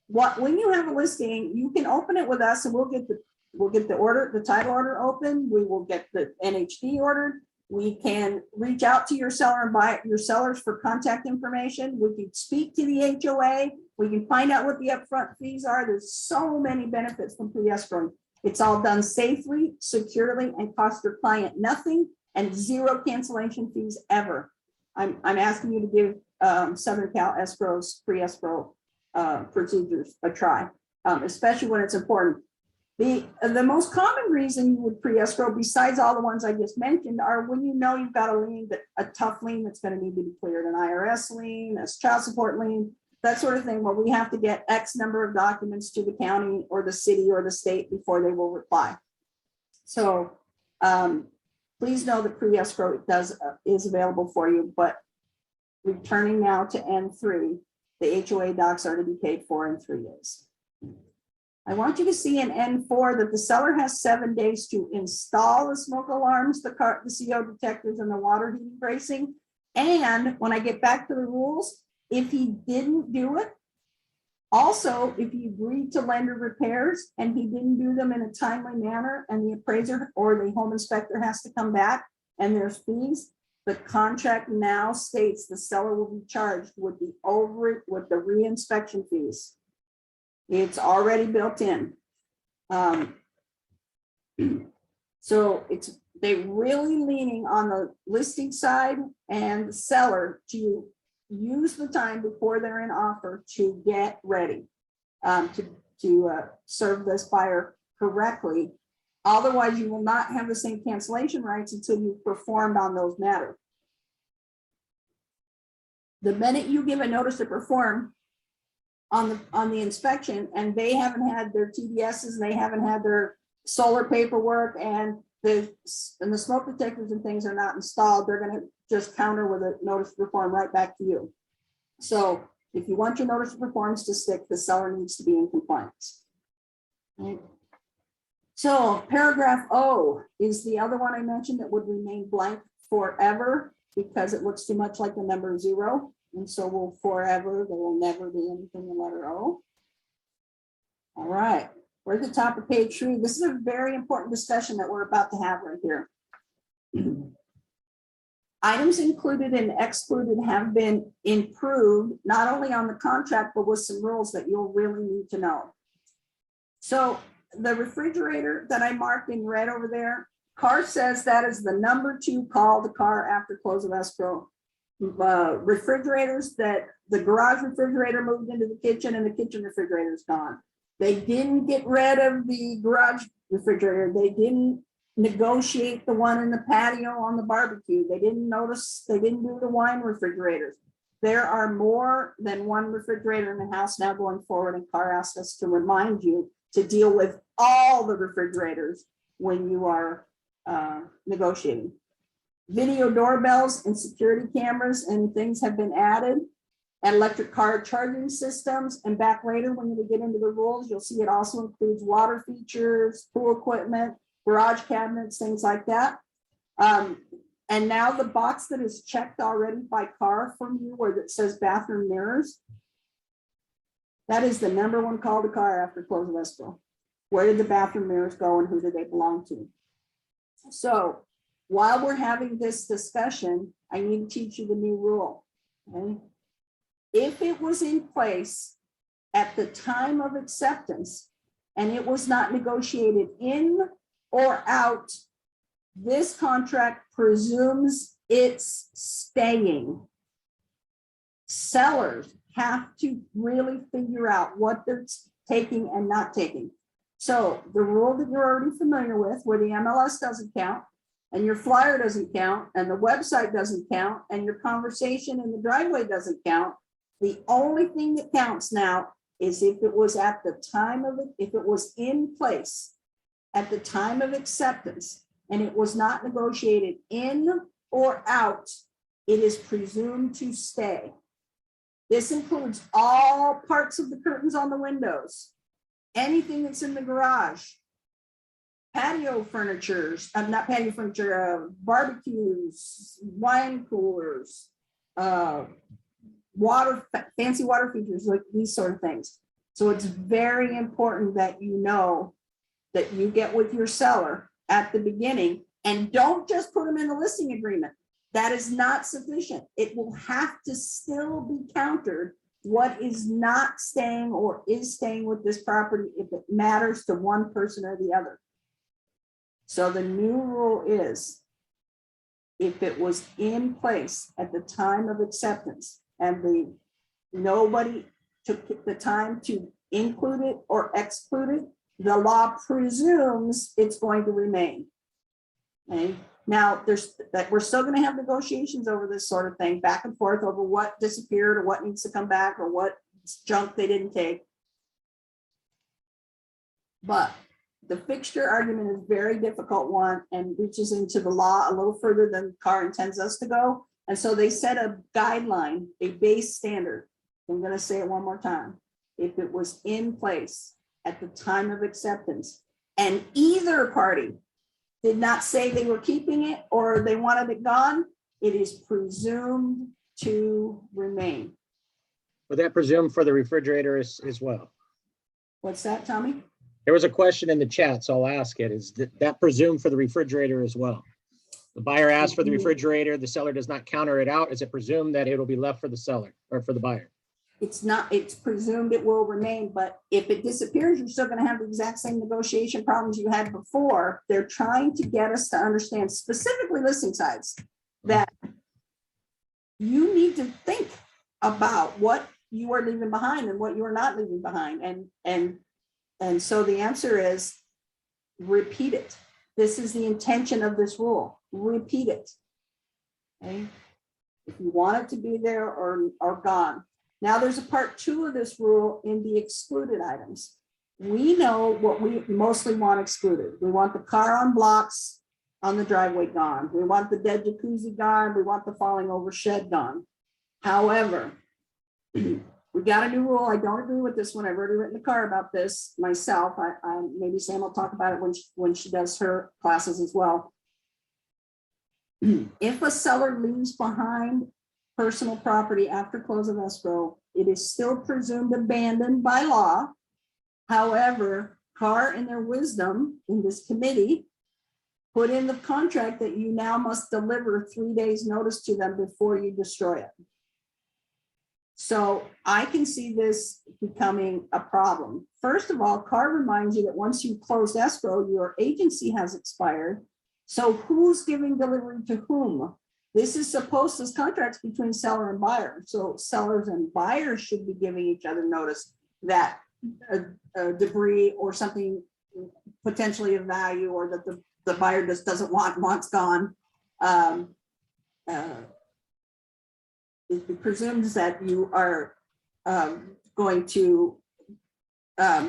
When you have a listing, you can open it with us, and we'll get the order, the title order open. We will get the NHD ordered. We can reach out to your seller and buy your sellers for contact information. We can speak to the HOA. We can find out what the upfront fees are. There's so many benefits from pre-escrowing. It's all done safely, securely, and costs your client nothing, and 0 cancellation fees ever. I'm asking you to give Southern Cal Escrow's pre-escrow procedures a try, especially when it's important. The most common reason you would pre-escrow, besides all the ones I just mentioned, are when you know you've got a lien, a tough lien that's going to need to be cleared, an IRS lien, a child support lien, that sort of thing, where we have to get X number of documents to the county or the city or the state before they will reply. So please know that pre-escrow is available for you, but returning now to N3, the HOA docs are to be paid for in 3 days. I want you to see in N4 that the seller has 7 days to install the smoke alarms, the CO detectors, and the water heating bracing. And when I get back to the rules, if he didn't do it, also, if he agreed to lender repairs and he didn't do them in a timely manner, and the appraiser or the home inspector has to come back and there's fees, the contract now states the seller will be charged with the reinspection fees. It's already built in. So they're really leaning on the listing side and the seller to use the time before they're in offer to get ready to serve this buyer correctly. Otherwise, you will not have the same cancellation rights until you've performed on those matters. The minute you give a notice to perform on the inspection and they haven't had their TDSs and they haven't had their solar paperwork and the smoke detectors and things are not installed, they're going to just counter with a notice to perform right back to you. So if you want your notice of performance to stick, the seller needs to be in compliance. Right. So paragraph O is the other one I mentioned that would remain blank forever because it looks too much like the number 0. And so will forever, there will never be anything in letter O. All right, we're at the top of page 3. This is a very important discussion that we're about to have right here. Items included and excluded have been improved, not only on the contract, but with some rules that you'll really need to know. So the refrigerator that I marked in red over there, C.A.R says that is the number 2 call to C.A.R after close of escrow. Refrigerators that the garage refrigerator moved into the kitchen and the kitchen refrigerator is gone. They didn't get rid of the garage refrigerator. They didn't negotiate the one in the patio on the barbecue. They didn't do the wine refrigerators. There are more than one refrigerator in the house now going forward, and C.A.R asks us to remind you to deal with all the refrigerators when you are negotiating. Video doorbells and security cameras and things have been added, and electric car charging systems. And back later, when we get into the rules, you'll see it also includes water features, pool equipment, garage cabinets, things like that. And now the box that is checked already by C.A.R from you, where it says bathroom mirrors, that is the number 1 call to C.A.R after close of escrow. Where did the bathroom mirrors go and who do they belong to? So while we're having this discussion, I need to teach you the new rule. Okay? If it was in place at the time of acceptance and it was not negotiated in or out, this contract presumes it's staying. Sellers have to really figure out what they're taking and not taking. So the rule that you're already familiar with, where the MLS doesn't count, and your flyer doesn't count, and the website doesn't count, and your conversation in the driveway doesn't count, the only thing that counts now is if it was at the time of it, if it was in place at the time of acceptance and it was not negotiated in or out, it is presumed to stay. This includes all parts of the curtains on the windows, anything that's in the garage, patio furniture, not patio furniture, barbecues, wine coolers, fancy water features, like these sort of things. So it's very important that you know that you get with your seller at the beginning, and don't just put them in the listing agreement. That is not sufficient. It will have to still be countered what is not staying or is staying with this property if it matters to one person or the other. So the new rule is, if it was in place at the time of acceptance and nobody took the time to include it or exclude it, the law presumes it's going to remain. Okay. Now, we're still going to have negotiations over this sort of thing, back and forth over what disappeared or what needs to come back or what junk they didn't take. But the fixture argument is a very difficult one and reaches into the law a little further than C.A.R intends us to go. And so they set a guideline, a base standard. I'm going to say it one more time. If it was in place at the time of acceptance and either party did not say they were keeping it or they wanted it gone, it is presumed to remain. Would that presume for the refrigerator as well? What's that, Tommy? There was a question in the chat, so I'll ask it. Is that presumed for the refrigerator as well? The buyer asked for the refrigerator, the seller does not counter it out. Is it presumed that it'll be left for the seller or for the buyer? It's not, it's presumed it will remain, but if it disappears, you're still going to have the exact same negotiation problems you had before. They're trying to get us to understand, specifically listing sites, that you need to think about what you are leaving behind and what you are not leaving behind. And so the answer is repeat it. This is the intention of this rule. Repeat it. Okay? If you want it to be there or gone. Now there's a part 2 of this rule in the excluded items. We know what we mostly want excluded. We want the car on blocks on the driveway gone. We want the dead jacuzzi gone. We want the falling over shed gone. However, we got a new rule. I don't agree with this one. I've already written a C.A.R about this myself. Maybe Sam will talk about it when she does her classes as well. If a seller leaves behind personal property after close of escrow, it is still presumed abandoned by law. However, C.A.R in their wisdom in this committee put in the contract that you now must deliver 3 days notice to them before you destroy it. So I can see this becoming a problem. First of all, C.A.R reminds you that once you close escrow, your agency has expired. So who's giving delivery to whom? This is supposed as contracts between seller and buyer. So sellers and buyers should be giving each other notice that a debris or something potentially of value or that the buyer just doesn't wants gone. It presumes that you are going to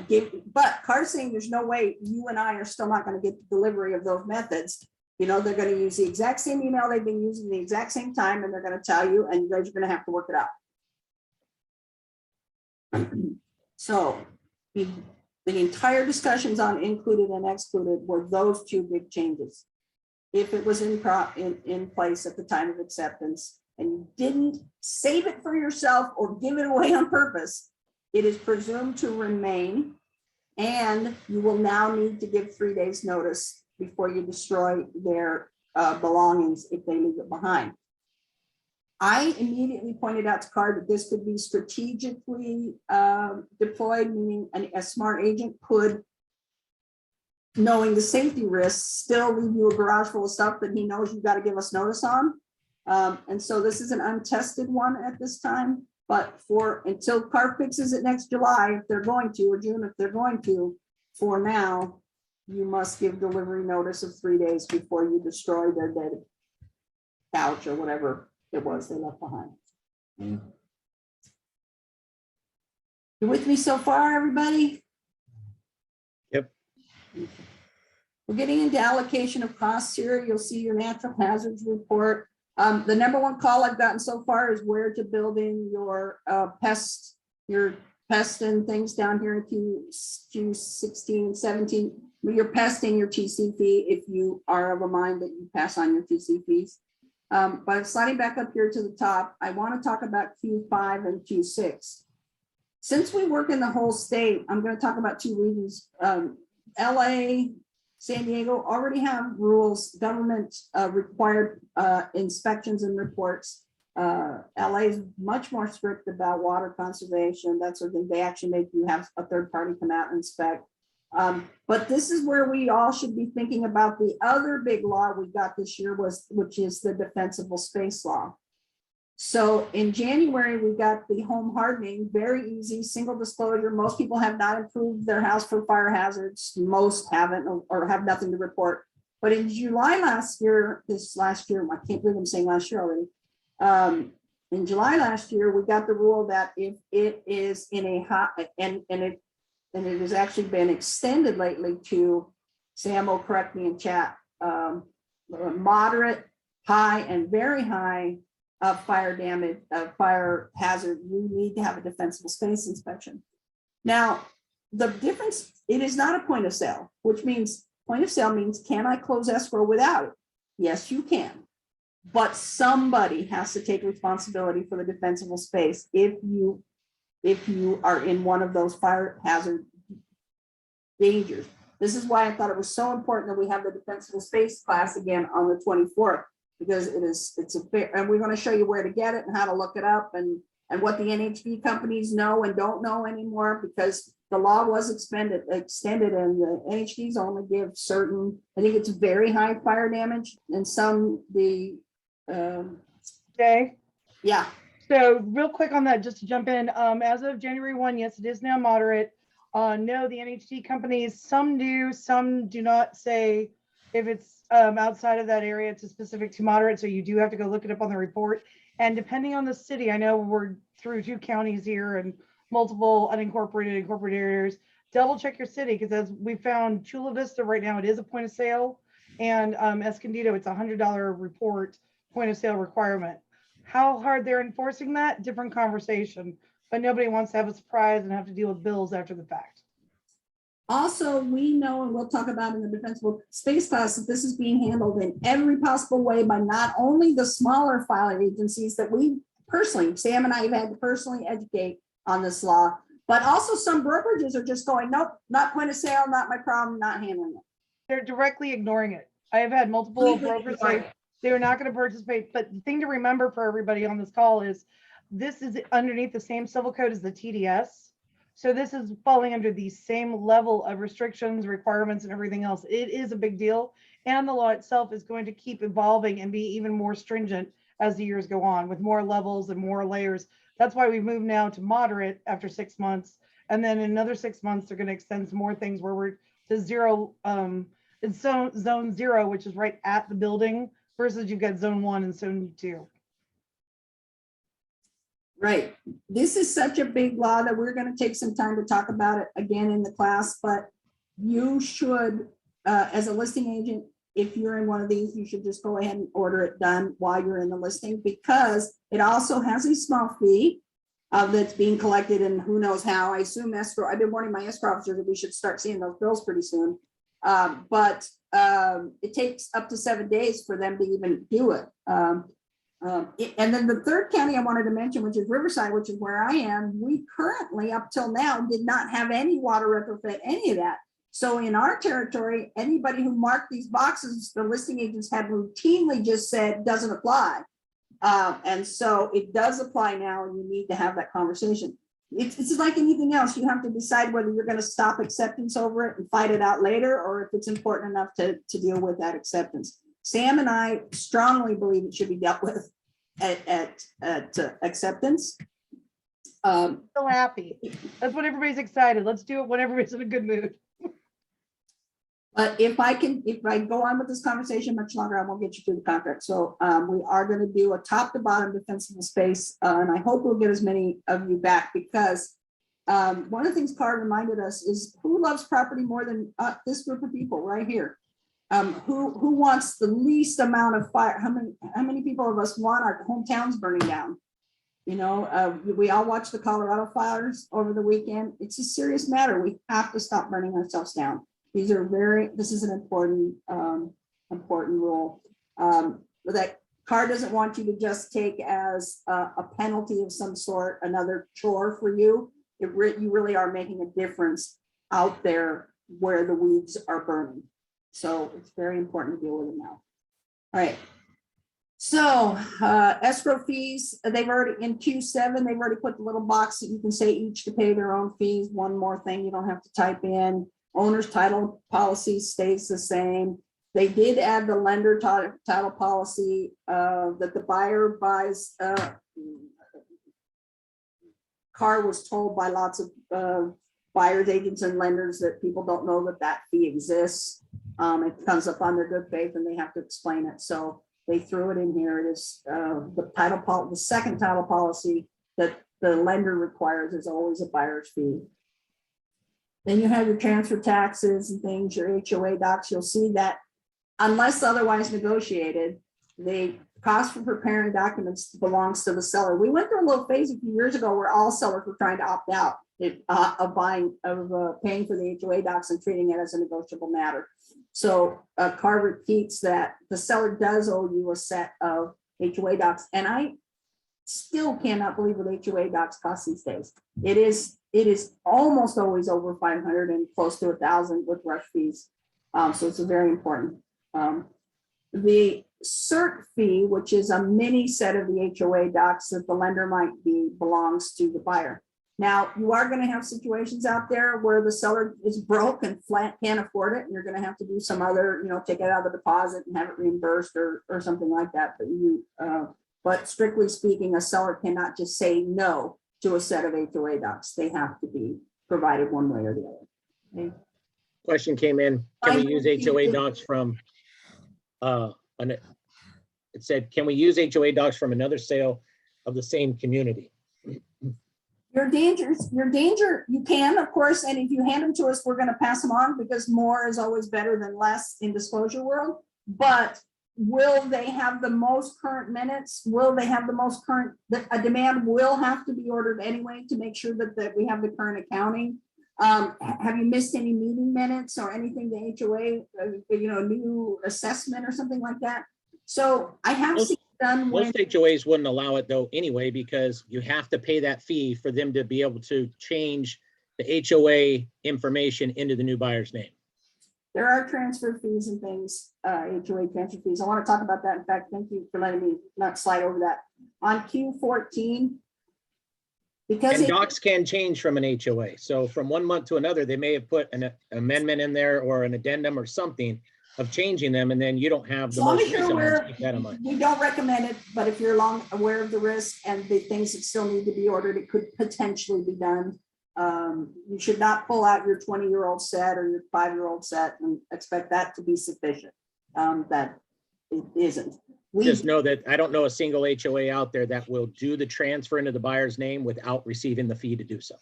give, but C.A.R saying there's no way you and I are still not going to get the delivery of those methods. You know, they're going to use the exact same email they've been using the exact same time, and they're going to tell you, and you guys are going to have to work it out. So the entire discussions on included and excluded were those 2 big changes. If it was in place at the time of acceptance and you didn't save it for yourself or give it away on purpose, it is presumed to remain, and you will now need to give 3 days notice before you destroy their belongings if they leave it behind. I immediately pointed out to C.A.R that this could be strategically deployed, meaning a smart agent could, knowing the safety risks, still leave you a garage full of stuff that he knows you've got to give us notice on. And so this is an untested one at this time, but until C.A.R fixes it next July, if they're going to, or June, if they're going to, for now, you must give delivery notice of 3 days before you destroy their dead couch or whatever it was they left behind. You with me so far, everybody? Yep. We're getting into allocation of costs here. You'll see your natural hazards report. The number 1 call I've gotten so far is where to build in your pest and things down here in Q16 and 17. You're pesting your TC fee if you are of a mind that you pass on your TC fees. But sliding back up here to the top, I want to talk about Q5 and Q6. Since we work in the whole state, I'm going to talk about 2 regions. LA, San Diego already have rules, government required inspections and reports. LA is much more strict about water conservation, that sort of thing. They actually make you have a third party come out and inspect. But this is where we all should be thinking about the other big law we got this year, which is the Defensible Space Law. So in January, we got the home hardening, very easy, single disclosure. Most people have not improved their house for fire hazards. Most haven't or have nothing to report. But in July last year, I can't believe I'm saying last year already. In July last year, we got the rule that if it is in a hot, and it has actually been extended lately to, Sam will correct me in chat, moderate, high, and very high fire damage, fire hazard, you need to have a defensible space inspection. Now, the difference, it is not a point of sale, which means point of sale means, can I close escrow without it? Yes, you can. But somebody has to take responsibility for the defensible space if you are in one of those fire hazard dangers. This is why I thought it was so important that we have the defensible space class again on the 24th, because it's a fair, and we're going to show you where to get it and how to look it up and what the NHB companies know and don't know anymore, because the law was extended and the NHBs only give certain, I think it's very high fire damage and some Okay. Yeah. So real quick on that, just to jump in, as of January 1, yes, it is now moderate. No, the NHD companies, some do, some do not say if it's outside of that area, it's specific to moderate. So you do have to go look it up on the report. And depending on the city, I know we're through 2 counties here and multiple unincorporated, incorporated areas. Double check your city, because as we found, Chula Vista right now, it is a point of sale. And Escondido, it's $100 report point of sale requirement. How hard they're enforcing that, different conversation, but nobody wants to have a surprise and have to deal with bills after the fact. Also, we know, and we'll talk about in the defensible space class, that this is being handled in every possible way by not only the smaller filing agencies that we personally, Sam and I have had to personally educate on this law, but also some brokerages are just going, nope, not point of sale, not my problem, not handling it. They're directly ignoring it. I have had multiple brokers say they're not going to participate, but the thing to remember for everybody on this call is this is underneath the same civil code as the TDS. So this is falling under the same level of restrictions, requirements, and everything else. It is a big deal. And the law itself is going to keep evolving and be even more stringent as the years go on, with more levels and more layers. That's why we move now to moderate after 6 months. And then in another 6 months, they're going to extend some more things where we're to zero. It's zone 0, which is right at the building, versus you've got zone 1 and zone 2. Right. This is such a big law that we're going to take some time to talk about it again in the class, but you should, as a listing agent, if you're in one of these, you should just go ahead and order it done while you're in the listing, because it also has a small fee that's being collected, and who knows how. I assume escrow, I've been warning my escrow officers that we should start seeing those bills pretty soon. But it takes up to 7 days for them to even do it. And then the third county I wanted to mention, which is Riverside, which is where I am, we currently up till now did not have any water retrofit, any of that. So in our territory, anybody who marked these boxes, the listing agents had routinely just said doesn't apply. And so it does apply now, and you need to have that conversation. It's like anything else. You have to decide whether you're going to stop acceptance over it and fight it out later, or if it's important enough to deal with that acceptance. Sam and I strongly believe it should be dealt with at acceptance. So happy. That's when everybody's excited. Let's do it when everybody's in a good mood. But if I go on with this conversation much longer, I won't get you through the contract. So we are going to do a top to bottom defensible space. And I hope we'll get as many of you back, because one of the things C.A.R reminded us is, who loves property more than this group of people right here? Who wants the least amount of fire? How many people of us want our hometowns burning down? You know, we all watched the Colorado fires over the weekend. It's a serious matter. We have to stop burning ourselves down. This is an important rule that C.A.R doesn't want you to just take as a penalty of some sort, another chore for you. You really are making a difference out there where the weeds are burning. So it's very important to deal with it now. All right. So escrow fees, they've already, in Q7, they've already put the little box that you can say each to pay their own fees. One more thing you don't have to type in. Owner's title policy stays the same. They did add the lender title policy that the buyer buys CAR was told by lots of buyers, agents, and lenders that people don't know that that fee exists. It comes up on their good faith and they have to explain it. So they threw it in here. It is the second title policy that the lender requires is always a buyer's fee. Then you have your transfer taxes and things, your HOA docs. You'll see that unless otherwise negotiated, the cost for preparing documents belongs to the seller. We went through a little phase a few years ago where all sellers were trying to opt out of paying for the HOA docs and treating it as a negotiable matter. So CAR repeats that the seller does owe you a set of HOA docs, and I still cannot believe what HOA docs cost these days. It is almost always over 500 and close to 1,000 with rush fees. So it's a very important. The cert fee, which is a mini set of the HOA docs that the lender might be, belongs to the buyer. Now, you are going to have situations out there where the seller is broke and flat can't afford it, and you're going to have to do some other, take it out of the deposit and have it reimbursed or something like that. But strictly speaking, a seller cannot just say no to a set of HOA docs. They have to be provided one way or the other. Okay. Question came in. Can we use HOA docs from it said, can we use HOA docs from another sale of the same community? Your danger, you can, of course, and if you hand them to us, we're going to pass them on because more is always better than less in disclosure world. But will they have the most current minutes? Will they have the most current, a demand will have to be ordered anyway to make sure that we have the current accounting. Have you missed any meeting minutes or anything, the HOA, new assessment or something like that? So I have seen done most HOAs wouldn't allow it though anyway, because you have to pay that fee for them to be able to change the HOA information into the new buyer's name. There are transfer fees and things, HOA transfer fees. I want to talk about that. In fact, thank you for letting me not slide over that. On Q14, because docs can change from an HOA. So from 1 month to another, they may have put an amendment in there or an addendum or something of changing them, and then you don't have the most recent ones. Keep that in mind. We don't recommend it, but if you're aware of the risk and the things that still need to be ordered, it could potentially be done. You should not pull out your 20-year-old set or your 5-year-old set and expect that to be sufficient. That it isn't. Just know that I don't know a single HOA out there that will do the transfer into the buyer's name without receiving the fee to do so.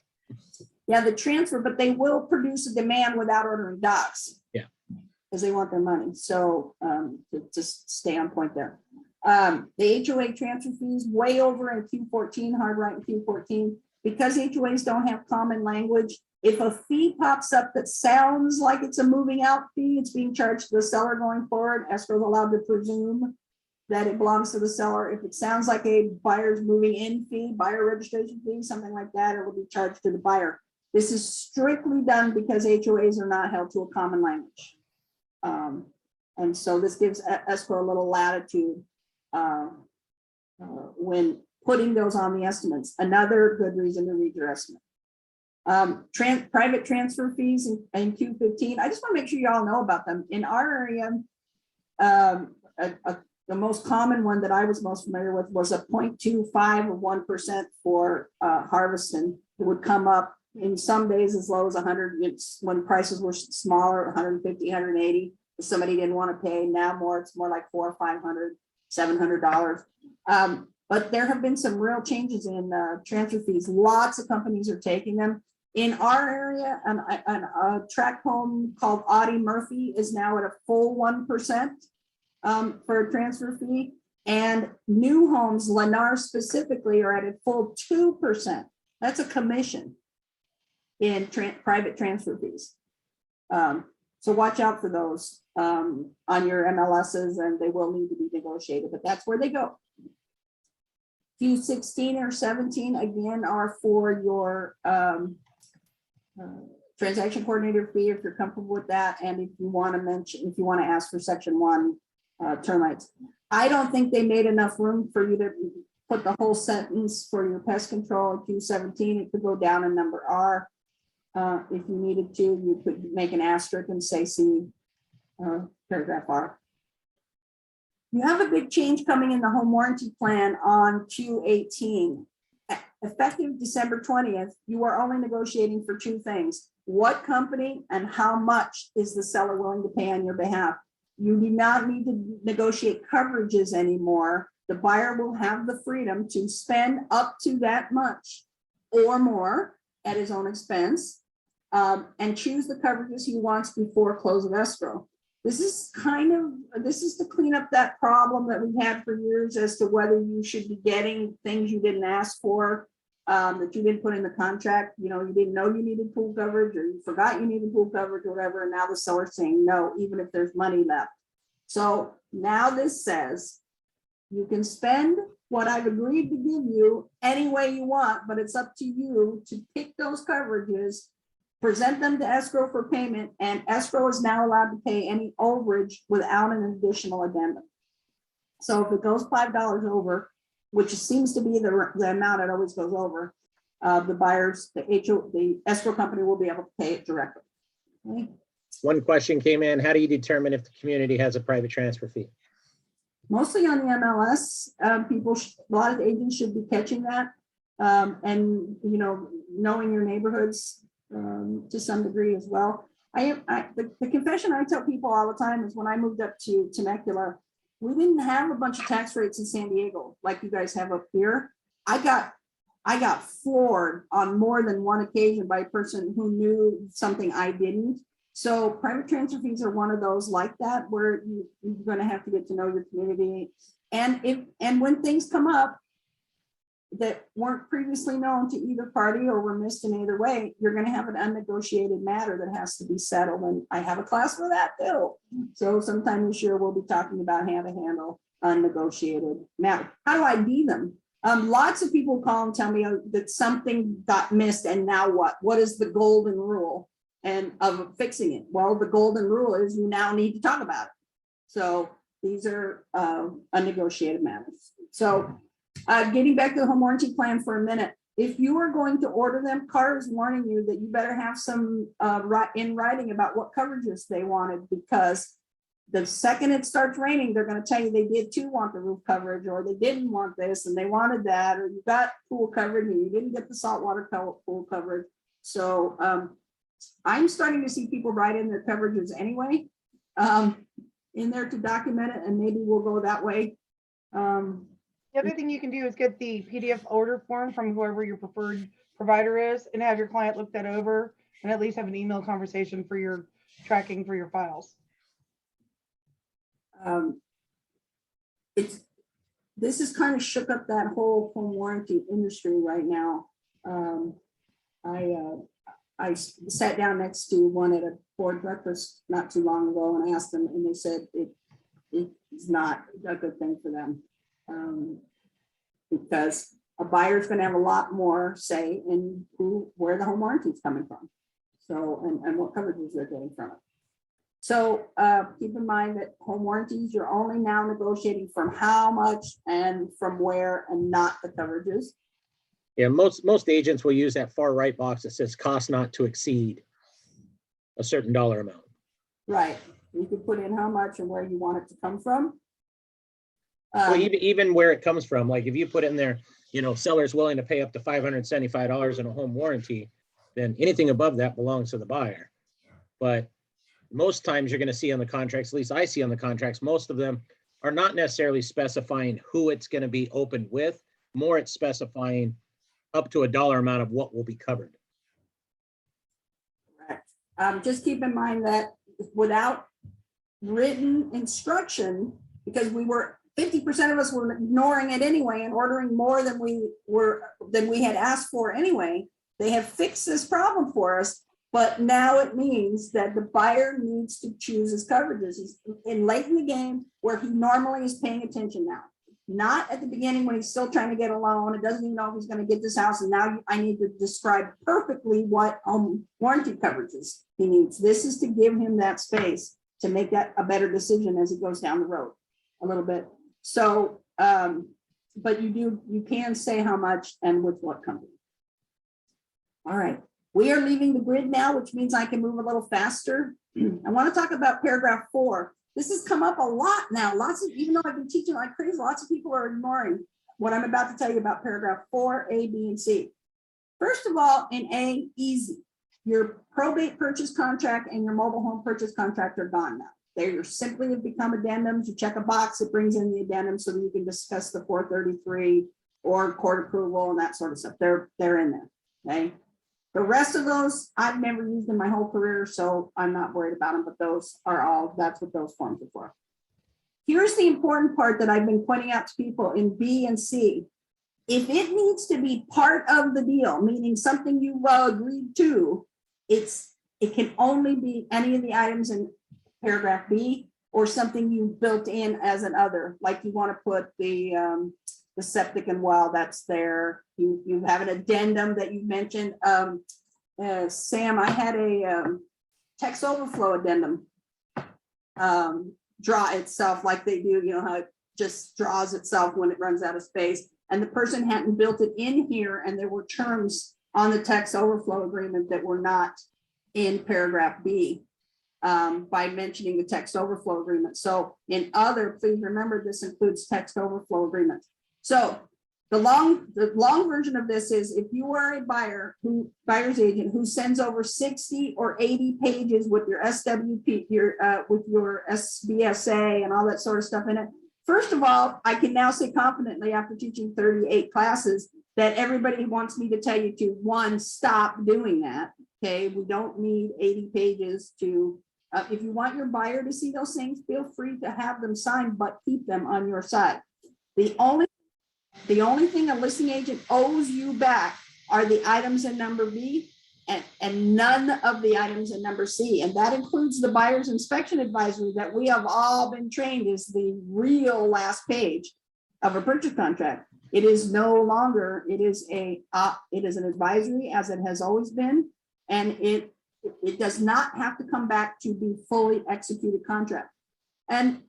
Yeah, the transfer, but they will produce a demand without ordering docs. Yeah. Because they want their money. So to just stay on point there. The HOA transfer fees way over in Q14, hard right in Q14, because HOAs don't have common language. If a fee pops up that sounds like it's a moving out fee, it's being charged to the seller going forward. Escrow is allowed to presume that it belongs to the seller. If it sounds like a buyer's moving in fee, buyer registration fee, something like that, it will be charged to the buyer. This is strictly done because HOAs are not held to a common language. And so this gives escrow a little latitude when putting those on the estimates. Another good reason to read your estimate. Private transfer fees in Q15. I just want to make sure you all know about them. In our area, the most common one that I was most familiar with was a 0.25 of 1% for harvesting. It would come up in some days as low as 100. It's when prices were smaller, 150, 180. If somebody didn't want to pay, now it's more like $400 or $500, $700. But there have been some real changes in transfer fees. Lots of companies are taking them. In our area, a tract home called Audie Murphy is now at a full 1% for a transfer fee. And new homes, Lennar specifically, are at a full 2%. That's a commission in private transfer fees. So watch out for those on your MLSs, and they will need to be negotiated, but that's where they go. Q16 or 17 again are for your transaction coordinator fee if you're comfortable with that, and if you want to ask for section 1 termites. I don't think they made enough room for you to put the whole sentence for your pest control in Q17. It could go down in number R. If you needed to, you could make an asterisk and say see paragraph R. You have a big change coming in the home warranty plan on Q18. Effective December 20th, you are only negotiating for two things. What company and how much is the seller willing to pay on your behalf? You do not need to negotiate coverages anymore. The buyer will have the freedom to spend up to that much or more at his own expense, and choose the coverages he wants before close of escrow. This is to clean up that problem that we've had for years as to whether you should be getting things you didn't ask for, that you didn't put in the contract. You know, you didn't know you needed pool coverage, or you forgot you needed pool coverage or whatever. And now the seller's saying no, even if there's money left. So now this says you can spend what I've agreed to give you any way you want, but it's up to you to pick those coverages, present them to escrow for payment, and escrow is now allowed to pay any overage without an additional addendum. So if it goes $5 over, which seems to be the amount it always goes over, the buyers, the escrow company will be able to pay it directly. Okay. One question came in: how do you determine if the community has a private transfer fee? Mostly on the MLS, a lot of agents should be catching that, and knowing your neighborhoods to some degree as well. The confession I tell people all the time is when I moved up to Temecula, we didn't have a bunch of tax rates in San Diego like you guys have up here. I got floored on more than one occasion by a person who knew something I didn't. So private transfer fees are one of those like that, where you're going to have to get to know your community. And when things come up that weren't previously known to either party or were missed in either way, you're going to have an unnegotiated matter that has to be settled. And I have a class for that too. So sometime this year, we'll be talking about how to handle unnegotiated matter. How do I do them? Lots of people call and tell me that something got missed, and now what? What is the golden rule and of fixing it? Well, the golden rule is you now need to talk about it. So these are unnegotiated matters. So getting back to the home warranty plan for a minute, if you are going to order them, CAR is warning you that you better have some in writing about what coverages they wanted, because the second it starts raining, they're going to tell you they did too want the roof coverage, or they didn't want this and they wanted that, or you got pool coverage and you didn't get the saltwater pool coverage. So I'm starting to see people write in their coverages anyway in there to document it, and maybe we'll go that way. The other thing you can do is get the PDF order form from whoever your preferred provider is, and have your client look that over, and at least have an email conversation for your tracking for your files. This has kind of shook up that whole home warranty industry right now. I sat down next to one at a board breakfast not too long ago and asked them, and they said it's not a good thing for them, because a buyer's going to have a lot more say in where the home warranty is coming from, so and what coverages they're getting from it. So keep in mind that home warranties, you're only now negotiating from how much and from where, and not the coverages. Yeah, most agents will use that far right box that says cost not to exceed a certain dollar amount. Right. You could put in how much and where you want it to come from. Well, even where it comes from, like if you put in there, seller's willing to pay up to $575 in a home warranty, then anything above that belongs to the buyer. But most times you're going to see on the contracts, at least I see on the contracts, most of them are not necessarily specifying who it's going to be opened with. More it's specifying up to a dollar amount of what will be covered. Correct. Just keep in mind that without written instruction, because 50% of us were ignoring it anyway and ordering more than we had asked for anyway, they have fixed this problem for us. But now it means that the buyer needs to choose his coverages. He's in late in the game where he normally is paying attention now. Not at the beginning when he's still trying to get a loan. It doesn't even know if he's going to get this house. And now I need to describe perfectly what home warranty coverages he needs. This is to give him that space to make that a better decision as he goes down the road a little bit. So, but you can say how much and with what company. All right. We are leaving the grid now, which means I can move a little faster. I want to talk about paragraph 4. This has come up a lot now. Even though I've been teaching like crazy, lots of people are ignoring what I'm about to tell you about paragraph 4, A, B, and C. First of all, in A, easy. Your probate purchase contract and your mobile home purchase contract are gone now. They simply have become addendums. You check a box, it brings in the addendum so that you can discuss the 433 or court approval and that sort of stuff. They're in there, okay? The rest of those, I've never used in my whole career, so I'm not worried about them, but those are all, that's what those forms are for. Here's the important part that I've been pointing out to people in B and C. If it needs to be part of the deal, meaning something you agreed to, it can only be any of the items in paragraph B or something you built in as an other, like you want to put the septic and well, that's there. You have an addendum that you mentioned. Sam, I had a text overflow addendum draw itself like they do, you know, how it just draws itself when it runs out of space. And the person hadn't built it in here, and there were terms on the text overflow agreement that were not in paragraph B by mentioning the text overflow agreement. So in other, please remember this includes text overflow agreement. So the long version of this is if you are a buyer's agent who sends over 60 or 80 pages with your SWP, with your SBSA and all that sort of stuff in it. First of all, I can now say confidently after teaching 38 classes that everybody wants me to tell you to, one, stop doing that. Okay, we don't need 80 pages to, if you want your buyer to see those things, feel free to have them signed, but keep them on your side. The only thing a listing agent owes you back are the items in number B and none of the items in number C. And that includes the buyer's inspection advisory that we have all been trained is the real last page of a purchase contract. It is no longer, it is an advisory as it has always been. And it does not have to come back to be fully executed contract. And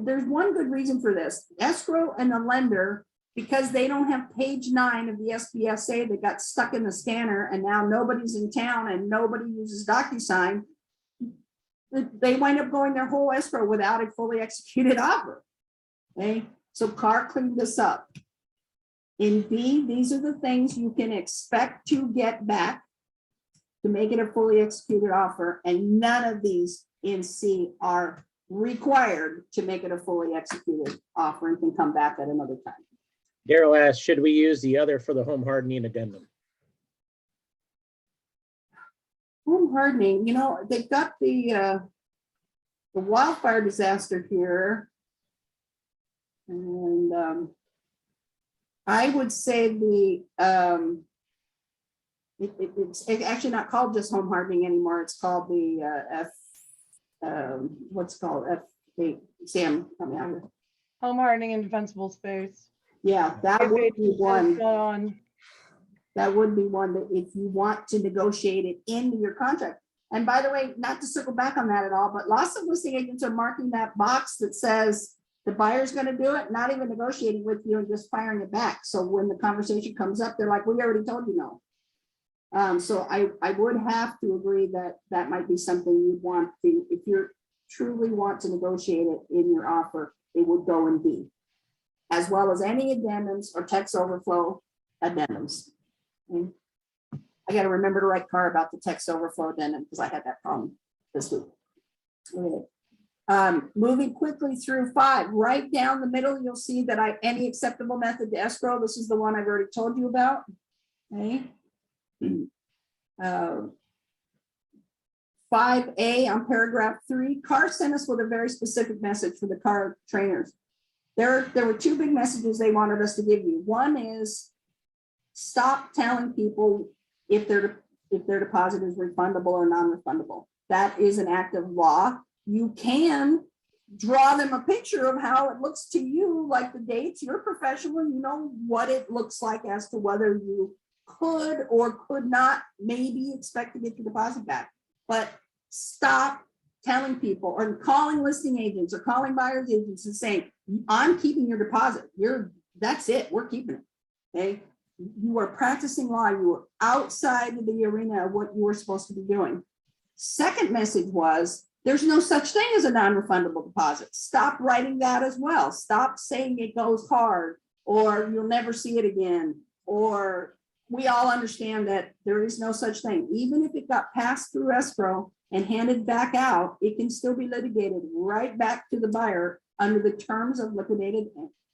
there's one good reason for this. Escrow and the lender, because they don't have page 9 of the SBSA that got stuck in the scanner and now nobody's in town and nobody uses DocuSign, they wind up going their whole escrow without a fully executed offer. Okay, so C.A.R cleaned this up. In B, these are the things you can expect to get back to make it a fully executed offer, and none of these in C are required to make it a fully executed offer and can come back at another time. Daryl asked, should we use the other for the home hardening addendum? Home hardening, you know, they've got the wildfire disaster here. And I would say it's actually not called just home hardening anymore. It's called the what's it called? F8. Sam, come out here. Home hardening and defensible space. Yeah, that would be one. On. That would be one that if you want to negotiate it into your contract. And by the way, not to circle back on that at all, but lots of listing agents are marking that box that says the buyer's going to do it, not even negotiating with you and just firing it back. So when the conversation comes up, they're like, we already told you no. So I would have to agree that that might be something you'd want to, if you truly want to negotiate it in your offer, it would go in B, as well as any addendums or text overflow addendums. Okay. I got to remember to write C.A.R about the text overflow addendum because I had that problem this week. Okay. Moving quickly through 5, right down the middle, you'll see that any acceptable method to escrow. This is the one I've already told you about. Okay. 5A on paragraph 3, C.A.R sent us with a very specific message for the C.A.R trainers. There were 2 big messages they wanted us to give you. One is stop telling people if their deposit is refundable or non-refundable. That is an act of law. You can draw them a picture of how it looks to you, like the dates. You're professional, you know what it looks like as to whether you could or could not maybe expect to get your deposit back. But stop telling people or calling listing agents or calling buyers agents and saying, I'm keeping your deposit. That's it, we're keeping it. Okay. You are practicing law. You are outside of the arena of what you were supposed to be doing. Second message was There's no such thing as a non-refundable deposit. Stop writing that as well. Stop saying it goes hard, or you'll never see it again, or we all understand that there is no such thing. Even if it got passed through escrow and handed back out, it can still be litigated right back to the buyer under the terms of liquidated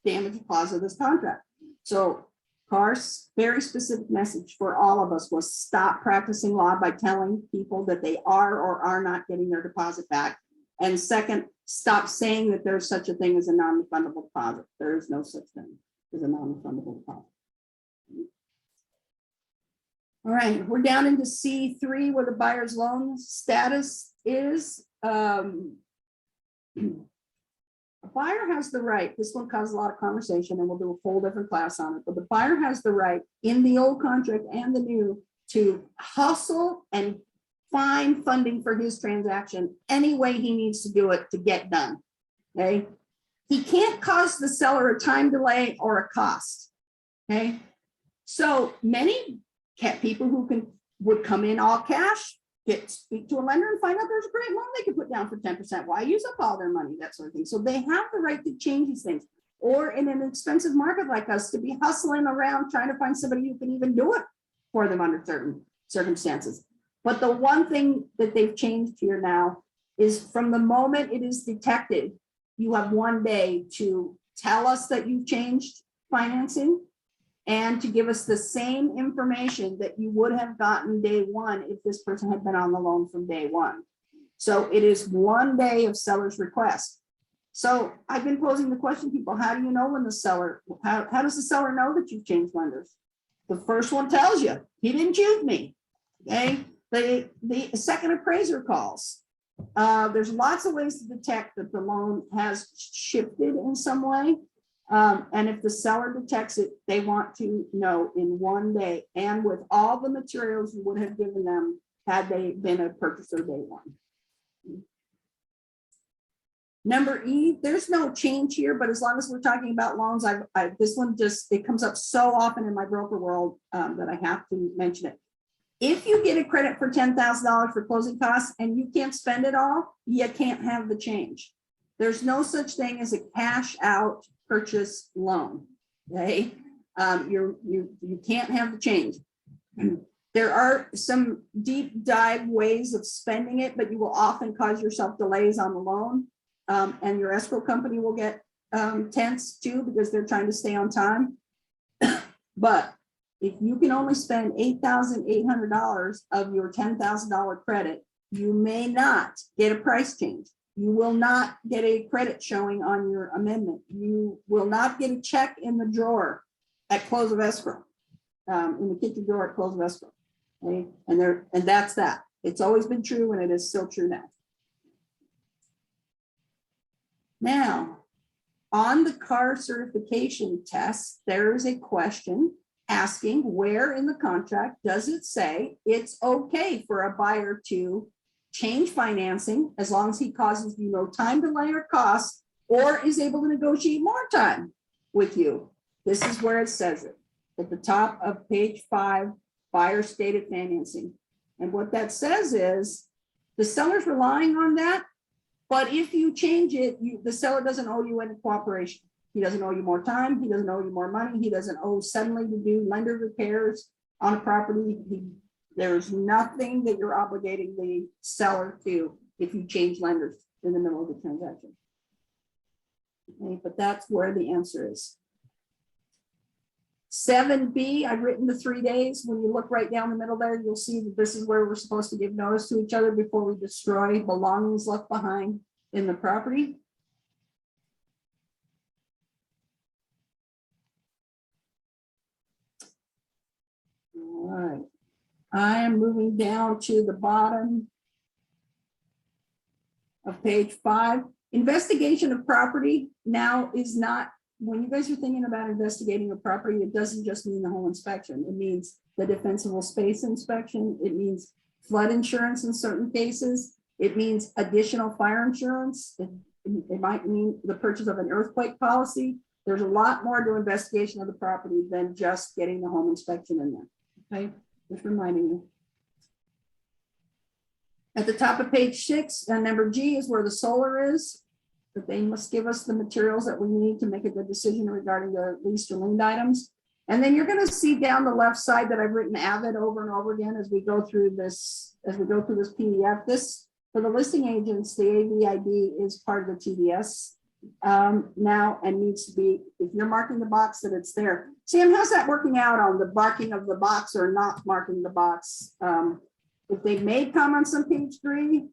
damage clause of this contract. So C.A.R's very specific message for all of us was stop practicing law by telling people that they are or are not getting their deposit back. And second, stop saying that there's such a thing as a non-refundable deposit. There is no such thing as a non-refundable deposit. All right, we're down into C3 where the buyer's loan status is. A buyer has the right, this one caused a lot of conversation and we'll do a whole different class on it, but the buyer has the right in the old contract and the new to hustle and find funding for his transaction any way he needs to do it to get done, okay? He can't cause the seller a time delay or a cost, okay? So many people who would come in all cash, speak to a lender and find out there's a great loan they could put down for 10%. Why use up all their money? That sort of thing. So they have the right to change these things. Or in an expensive market like us, to be hustling around trying to find somebody who can even do it for them under certain circumstances. But the one thing that they've changed here now is from the moment it is detected, you have 1 day to tell us that you've changed financing and to give us the same information that you would have gotten day one if this person had been on the loan from day one. So it is 1 day of seller's request. So I've been posing the question to people, how do you know when the seller, how does the seller know that you've changed lenders? The first one tells you, he didn't choose me, okay? The second appraiser calls. There's lots of ways to detect that the loan has shifted in some way. And if the seller detects it, they want to know in 1 day and with all the materials you would have given them had they been a purchaser day one. Number E, there's no change here, but as long as we're talking about loans, this one just, it comes up so often in my broker world that I have to mention it. If you get a credit for $10,000 for closing costs and you can't spend it all, you can't have the change. There's no such thing as a cash out purchase loan, okay? You can't have the change. There are some deep dive ways of spending it, but you will often cause yourself delays on the loan. And your escrow company will get tense too because they're trying to stay on time. But if you can only spend $8,800 of your $10,000 credit, you may not get a price change. You will not get a credit showing on your amendment. You will not get a check in the drawer at close of escrow, in the kitchen drawer at close of escrow. Okay? And that's that. It's always been true and it is still true now. Now, on the C.A.R certification test, there is a question asking where in the contract does it say it's okay for a buyer to change financing as long as he causes you no time delay or cost or is able to negotiate more time with you. This is where it says it at the top of page 5, buyer stated financing. And what that says is the seller's relying on that. But if you change it, the seller doesn't owe you any cooperation. He doesn't owe you more time. He doesn't owe you more money. He doesn't owe suddenly to do lender repairs on a property. There's nothing that you're obligating the seller to if you change lenders in the middle of the transaction. Okay, but that's where the answer is. 7B, I've written the 3 days. When you look right down the middle there, you'll see that this is where we're supposed to give notice to each other before we destroy belongings left behind in the property. All right, I am moving down to the bottom of page 5. Investigation of property now is not, when you guys are thinking about investigating a property, it doesn't just mean the home inspection. It means the defensible space inspection. It means flood insurance in certain cases. It means additional fire insurance. It might mean the purchase of an earthquake policy. There's a lot more to investigation of the property than just getting the home inspection in there. Okay, just reminding you. At the top of page 6, number G is where the solar is. That they must give us the materials that we need to make a good decision regarding the leased or liened items. And then you're going to see down the left side that I've written AVID over and over again as we go through this, PDF. This, for the listing agents, the AVID is part of the TDS now and needs to be, if you're marking the box, that it's there. Sam, how's that working out on the marking of the box or not marking the box? If they've made comments on page 3,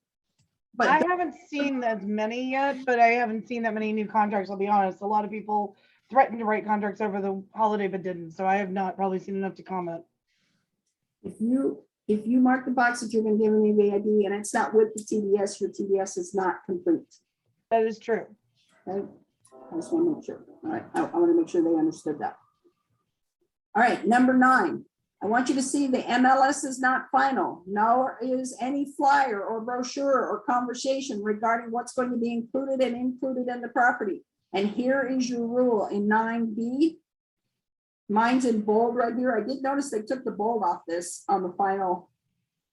but I haven't seen as many yet, but I haven't seen that many new contracts, I'll be honest. A lot of people threatened to write contracts over the holiday but didn't, so I have not probably seen enough to comment. if you mark the box that you're going to give an AVID and it's not with the TDS, your TDS is not complete. That is true. Okay, I just want to make sure. All right, I want to make sure they understood that. All right, number 9. I want you to see the MLS is not final, nor is any flyer or brochure or conversation regarding what's going to be included in the property. And here is your rule in 9B. Mine's in bold right here. I did notice they took the bold off this on the final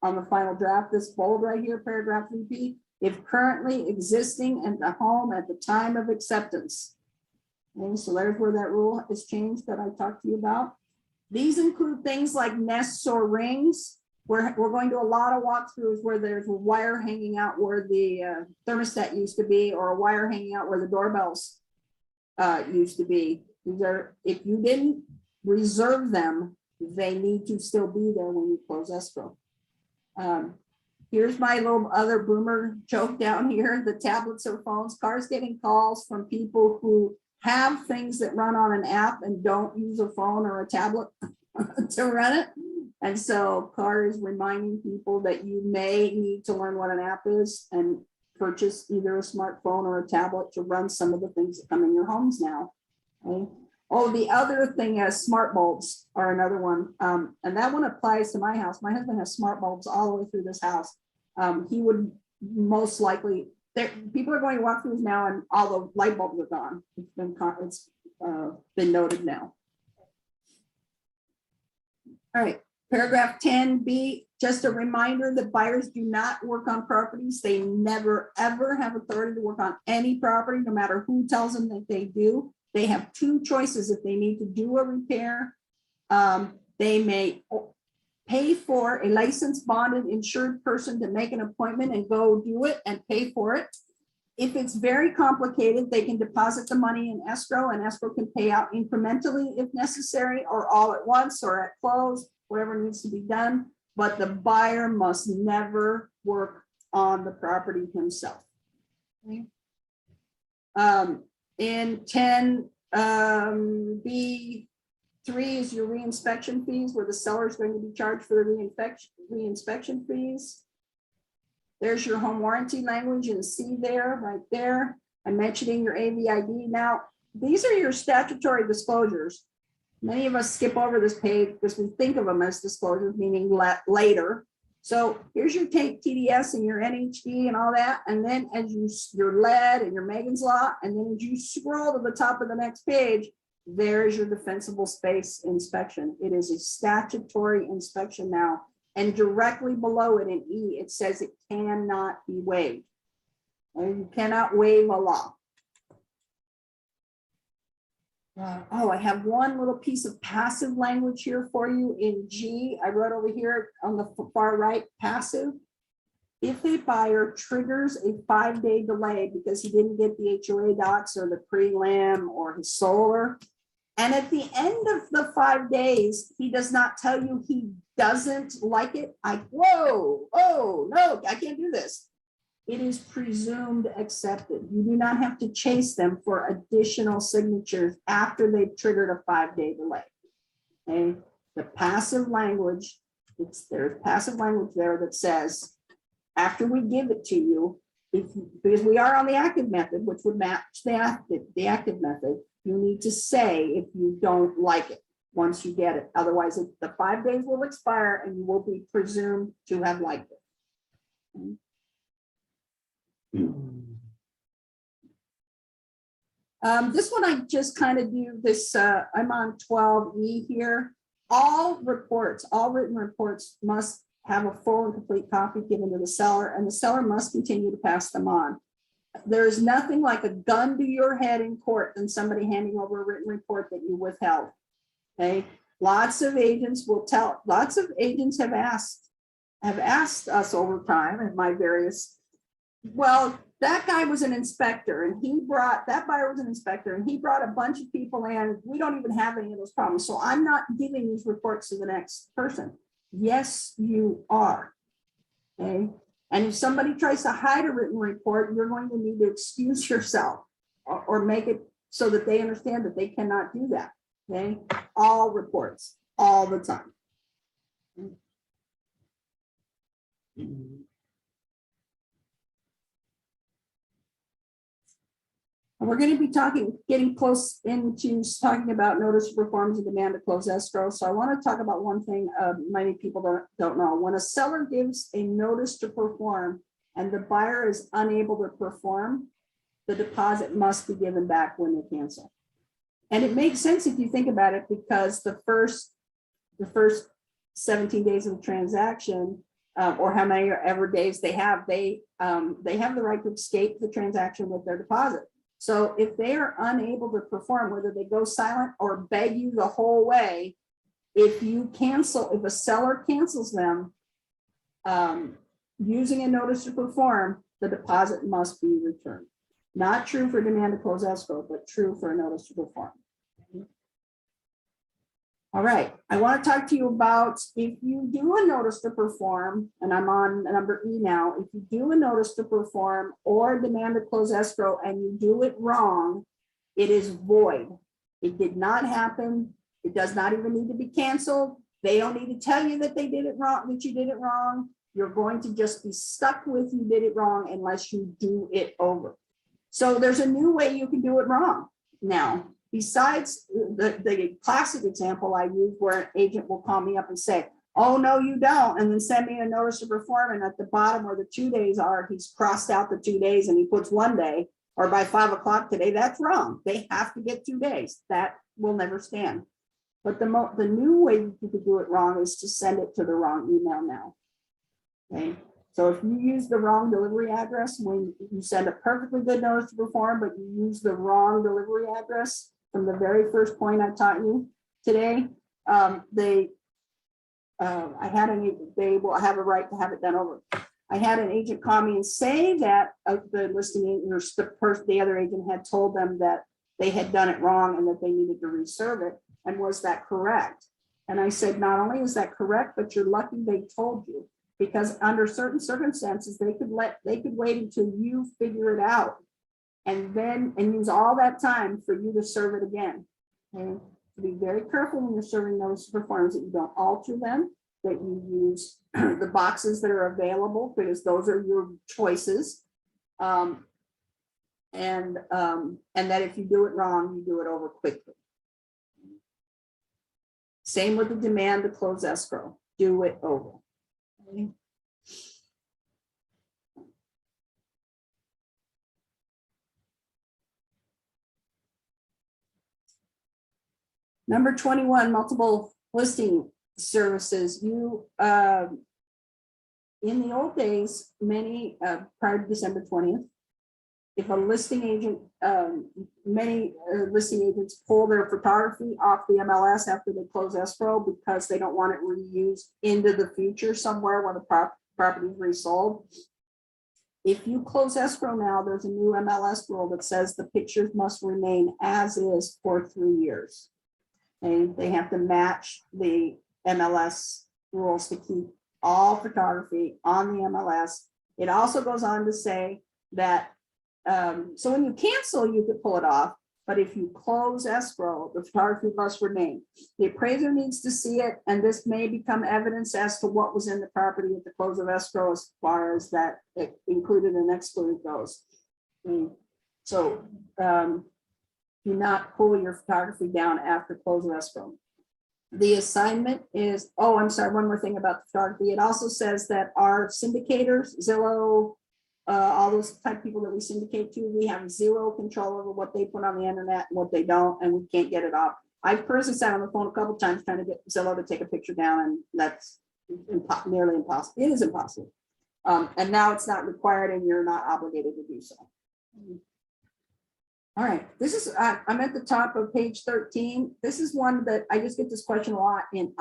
draft. This bold right here, paragraph 3B. If currently existing in the home at the time of acceptance. Okay, so there's where that rule is changed that I talked to you about. These include things like nests or rings. We're going to a lot of walkthroughs where there's a wire hanging out where the thermostat used to be, or a wire hanging out where the doorbells used to be. These are, if you didn't reserve them, they need to still be there when you close escrow. Here's my little other boomer joke down here. The tablets or phones, CAR's getting calls from people who have things that run on an app and don't use a phone or a tablet to run it. And so CAR is reminding people that you may need to learn what an app is and purchase either a smartphone or a tablet to run some of the things that come in your homes now. Okay. Oh, the other thing is smart bulbs are another one. And that one applies to my house. My husband has smart bulbs all the way through this house. He would most likely, people are going to walkthroughs now and all the light bulbs are gone. It's been noted now. All right, paragraph 10B, just a reminder that buyers do not work on properties. They never, ever have authority to work on any property, no matter who tells them that they do. They have 2 choices. If they need to do a repair, they may pay for a licensed, bonded, insured person to make an appointment and go do it and pay for it. If it's very complicated, they can deposit the money in escrow, and escrow can pay out incrementally if necessary, or all at once, or at close, whatever needs to be done. But the buyer must never work on the property himself. Okay. In 10B3 is your reinspection fees, where the seller is going to be charged for the reinspection fees. There's your home warranty language in C there, right there. I'm mentioning your AVID. Now, these are your statutory disclosures. Many of us skip over this page because we think of them as disclosures, meaning later. So here's your TDS and your NHD and all that. And then as your lead and your Megan's Law, and then as you scroll to the top of the next page, there's your defensible space inspection. It is a statutory inspection now. And directly below it in E, it says it cannot be waived. And you cannot waive a law. I have one little piece of passive language here for you in G. I wrote over here on the far right, passive. If a buyer triggers a 5-day delay because he didn't get the HOA docs or the prelim or his solar, and at the end of the 5 days, he does not tell you he doesn't like it, whoa, oh, no, I can't do this. It is presumed accepted. You do not have to chase them for additional signatures after they've triggered a 5-day delay. Okay, the passive language, there's passive language there that says, after we give it to you, because we are on the active method, which would match the active method, you need to say if you don't like it once you get it. Otherwise, the 5 days will expire and you will be presumed to have liked it. Okay. This one I just kind of do this, I'm on 12E here. All written reports must have a full and complete copy given to the seller, and the seller must continue to pass them on. There is nothing like a gun to your head in court than somebody handing over a written report that you withheld. Okay, lots of agents have asked us over time at my various, well, that guy was an inspector and that buyer was an inspector and he brought a bunch of people in. We don't even have any of those problems. So I'm not giving these reports to the next person. Yes, you are. Okay. And if somebody tries to hide a written report, you're going to need to excuse yourself or make it so that they understand that they cannot do that. Okay. All reports, all the time. And we're going to be getting close into talking about notice of performance and demand to close escrow. So I want to talk about one thing many people don't know. When a seller gives a notice to perform and the buyer is unable to perform, the deposit must be given back when they cancel. And it makes sense if you think about it, because the first 17 days of the transaction, or how many ever days they have the right to escape the transaction with their deposit. So if they are unable to perform, whether they go silent or beg you the whole way, if a seller cancels them using a notice to perform, the deposit must be returned. Not true for demand to close escrow, but true for a notice to perform. All right, I want to talk to you about if you do a notice to perform, and I'm on number E now, if you do a notice to perform or demand to close escrow and you do it wrong, it is void. It did not happen. It does not even need to be canceled. They don't need to tell you that they did it wrong, that you did it wrong. You're going to just be stuck with you did it wrong unless you do it over. So there's a new way you can do it wrong now. Besides the classic example I use where an agent will call me up and say, oh, no, you don't, and then send me a notice to perform, and at the bottom where the 2 days are, he's crossed out the 2 days and he puts 1 day, or by 5 o'clock today. That's wrong. They have to get 2 days. That will never stand. But the new way you could do it wrong is to send it to the wrong email now. Okay. So if you use the wrong delivery address, when you send a perfectly good notice to perform, but you use the wrong delivery address from the very first point I taught you today, they will have a right to have it done over. I had an agent call me and say that the listing agent or the other agent had told them that they had done it wrong and that they needed to reserve it. And was that correct? And I said, not only is that correct, but you're lucky they told you, because under certain circumstances, they could wait until you figure it out and use all that time for you to serve it again. Okay? So be very careful when you're serving notice of performance that you don't alter them, that you use the boxes that are available, because those are your choices. And that if you do it wrong, you do it over quickly. Same with the demand to close escrow. Do it over. Okay. Number 21, multiple listing services. You in the old days, many prior to December 20th, if a listing agent, many listing agents pull their photography off the MLS after they close escrow because they don't want it reused into the future somewhere when the property is resold. If you close escrow now, there's a new MLS rule that says the pictures must remain as is for 3 years. And they have to match the MLS rules to keep all photography on the MLS. It also goes on to say that so when you cancel, you could pull it off, but if you close escrow, the photography must remain. The appraiser needs to see it, and this may become evidence as to what was in the property at the close of escrow as far as that included and excluded goes. So do not pull your photography down after close of escrow. The assignment is, oh, I'm sorry, one more thing about the photography. It also says that our syndicators, Zillow, all those type of people that we syndicate to, we have zero control over what they put on the internet and what they don't, and we can't get it off. I personally sat on the phone a couple of times trying to get Zillow to take a picture down, and nearly impossible. It is impossible. And now it's not required and you're not obligated to do so. All right, this is, I'm at the top of page 13. This is one that I just get this question a lot in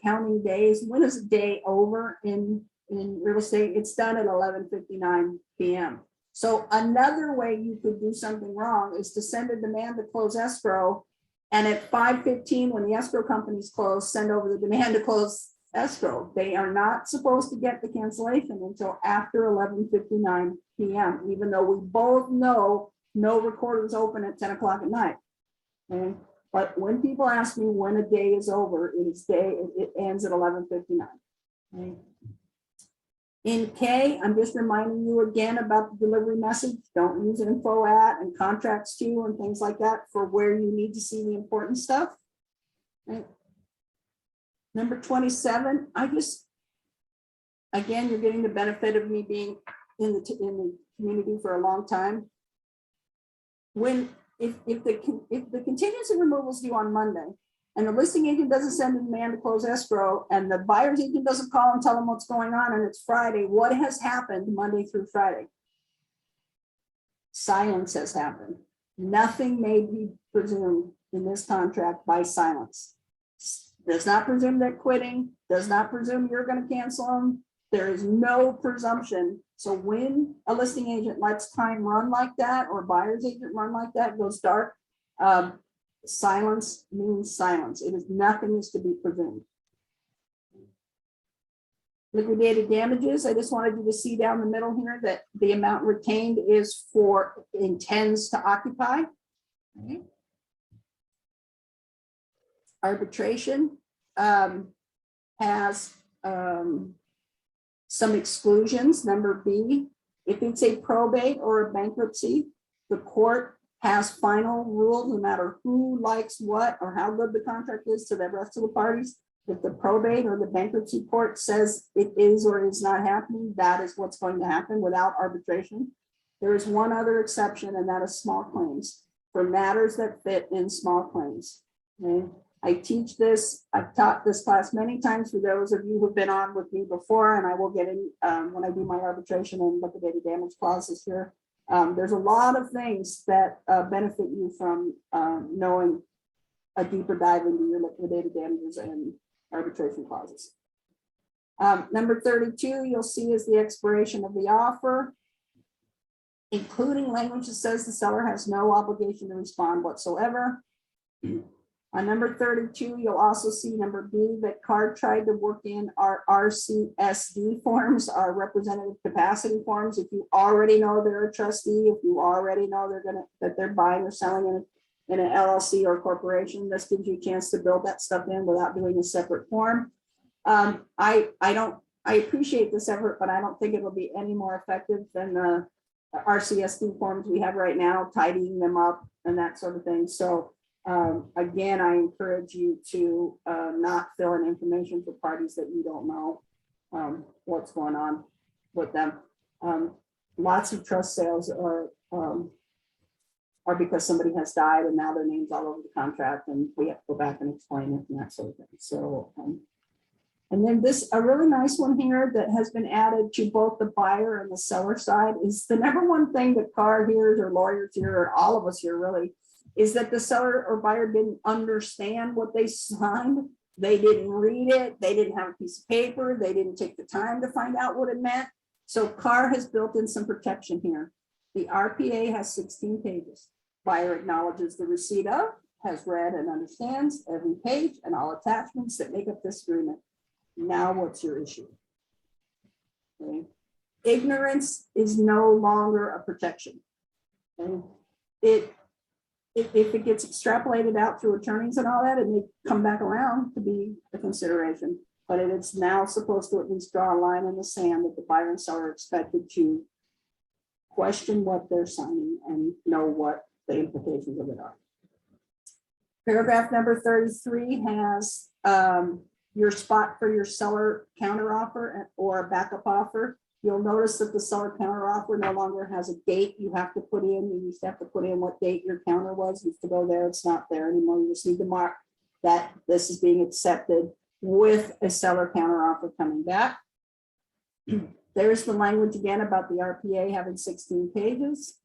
counting days. When is a day over in real estate? It's done at 11:59 p.m. So another way you could do something wrong is to send a demand to close escrow, and at 5:15, when the escrow company's closed, send over the demand to close escrow. They are not supposed to get the cancellation until after 11:59 p.m., even though we both know no recorders open at 10 o'clock at night. Okay? But when people ask me when a day is over, it ends at 11:59. Okay? In K, I'm just reminding you again about the delivery message. Don't use info at and contracts to and things like that for where you need to see the important stuff. Okay? Number 27, again, you're getting the benefit of me being in the community for a long time. If the contingency removal is due on Monday and the listing agent doesn't send a demand to close escrow and the buyer's agent doesn't call and tell them what's going on and it's Friday, what has happened Monday through Friday? Silence has happened. Nothing may be presumed in this contract by silence. Does not presume they're quitting, does not presume you're going to cancel them. There is no presumption. So when a listing agent lets time run like that, or buyer's agent run like that, goes dark, silence means silence. It is nothing is to be presumed. Liquidated damages. I just wanted you to see down the middle here that the amount retained is for intends to occupy. Okay. Arbitration has some exclusions. Number B, if it's a probate or a bankruptcy, the court has final rule no matter who likes what or how good the contract is to the rest of the parties. If the probate or the bankruptcy court says it is or is not happening, that is what's going to happen without arbitration. There is one other exception, and that is small claims for matters that fit in small claims. Okay? I teach this, I've taught this class many times for those of you who've been on with me before, and I will get in when I do my arbitration and liquidated damage clauses here. There's a lot of things that benefit you from knowing a deeper dive into your liquidated damages and arbitration clauses. Number 32, you'll see is the expiration of the offer, including language that says the seller has no obligation to respond whatsoever. On number 32, you'll also see number B that C.A.R tried to work in our RCSD forms, our representative capacity forms. If you already know they're a trustee, if you already know that they're buying or selling in an LLC or corporation, this gives you a chance to build that stuff in without doing a separate form. I appreciate this effort, but I don't think it will be any more effective than the RCSD forms we have right now, tidying them up and that sort of thing. So again, I encourage you to not fill in information for parties that you don't know what's going on with them. Lots of trust sales are because somebody has died and now their name's all over the contract and we have to go back and explain it and that sort of thing. So, and then a really nice one here that has been added to both the buyer and the seller side is the number one thing that C.A.R hears, or lawyers here, or all of us here really, is that the seller or buyer didn't understand what they signed. They didn't read it. They didn't have a piece of paper. They didn't take the time to find out what it meant. So C.A.R has built in some protection here. The RPA has 16 pages. Buyer acknowledges the receipt of, has read and understands every page and all attachments that make up this agreement. Now what's your issue? Okay. Ignorance is no longer a protection. Okay. If it gets extrapolated out through attorneys and all that, it may come back around to be a consideration, but it's now supposed to at least draw a line in the sand that the buyer and seller are expected to question what they're signing and know what the implications of it are. Paragraph number 33 has your spot for your seller counteroffer or a backup offer. You'll notice that the seller counteroffer no longer has a date you have to put in. You used to have to put in what date your counter was. You used to go there. It's not there anymore. You just need to mark that this is being accepted with a seller counteroffer coming back. There's the language again about the RPA having 16 pages.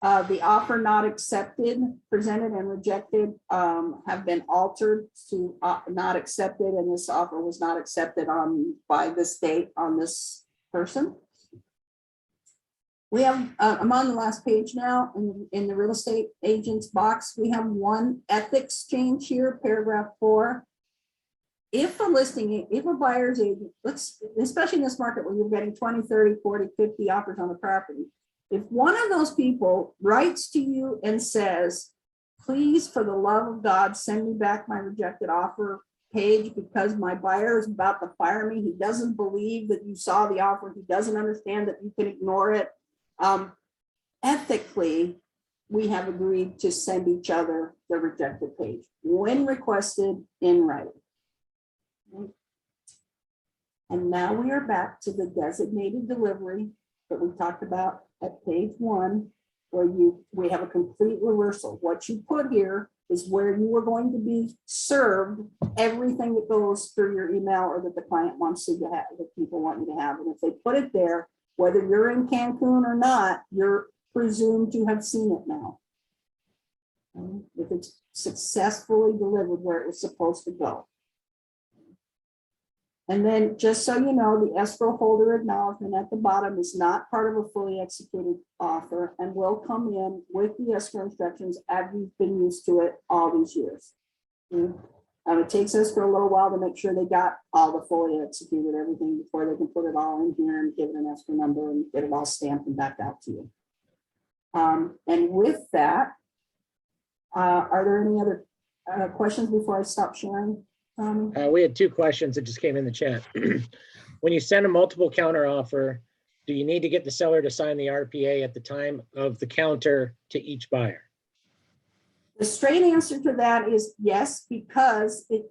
The offer not accepted, presented and rejected have been altered to not accepted, and this offer was not accepted by this date on this person. We have, I'm on the last page now in the real estate agent's box. We have one ethics change here, paragraph 4. If a buyer's agent, especially in this market where you're getting 20, 30, 40, 50 offers on the property, if one of those people writes to you and says, please, for the love of God, send me back my rejected offer page because my buyer is about to fire me. He doesn't believe that you saw the offer. He doesn't understand that you can ignore it. Ethically, we have agreed to send each other the rejected page when requested in writing. And now we are back to the designated delivery that we talked about at page 1, where we have a complete reversal. What you put here is where you are going to be served everything that goes through your email or that the client wants you to have, that people want you to have. And if they put it there, whether you're in Cancun or not, you're presumed to have seen it now. If it's successfully delivered where it was supposed to go. And then just so you know, the escrow holder acknowledgement at the bottom is not part of a fully executed offer and will come in with the escrow instructions as you've been used to it all these years. It takes escrow a little while to make sure they got all the fully executed everything before they can put it all in here and give it an escrow number and get it all stamped and back out to you. And with that, are there any other questions before I stop sharing? We had 2 questions that just came in the chat. When you send a multiple counter offer, do you need to get the seller to sign the RPA at the time of the counter to each buyer? The straight answer to that is yes, because it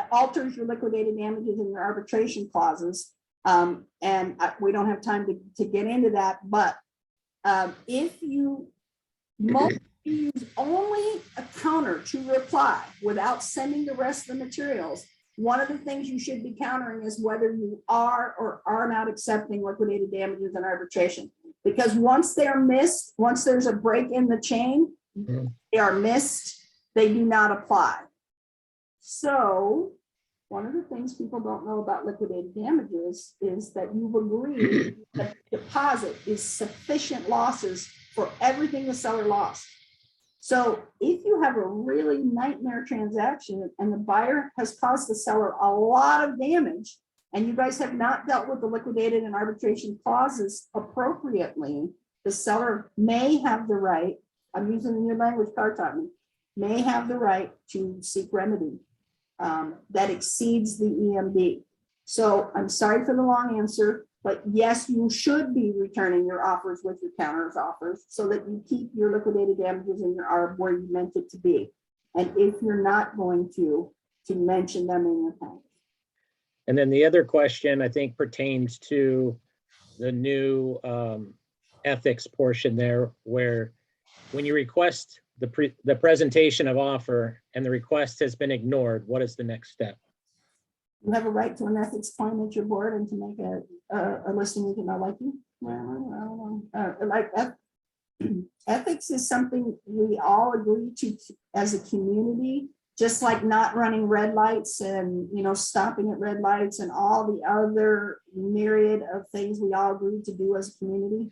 alters your liquidated damages and your arbitration clauses. And we don't have time to get into that, but if you use only a counter to reply without sending the rest of the materials, one of the things you should be countering is whether you are or are not accepting liquidated damages and arbitration. Because once they're missed, once there's a break in the chain, they are missed, they do not apply. So one of the things people don't know about liquidated damages is that you've agreed that the deposit is sufficient losses for everything the seller lost. So if you have a really nightmare transaction and the buyer has caused the seller a lot of damage and you guys have not dealt with the liquidated and arbitration clauses appropriately, the seller may have the right, I'm using your language, C.A.R taught me, may have the right to seek remedy that exceeds the EMD. So I'm sorry for the long answer, but yes, you should be returning your offers with your counters offers so that you keep your liquidated damages in your ARB where you meant it to be. And if you're not going to mention them in your counters. And then the other question I think pertains to the new ethics portion there, where when you request the presentation of offer and the request has been ignored, what is the next step? You have a right to an ethics point at your board and to make a listing you cannot like you. Well, I don't know. Ethics is something we all agree to as a community, just like not running red lights and stopping at red lights and all the other myriad of things we all agree to do as a community.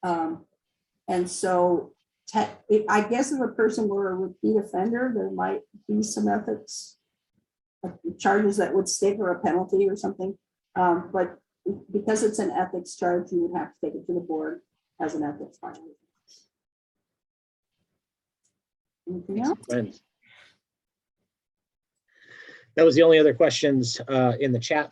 And so I guess if a person were a repeat offender, there might be some ethics charges that would stick or a penalty or something. But because it's an ethics charge, you would have to take it to the board as an ethics violation. Anything else? That was the only other questions in the chat.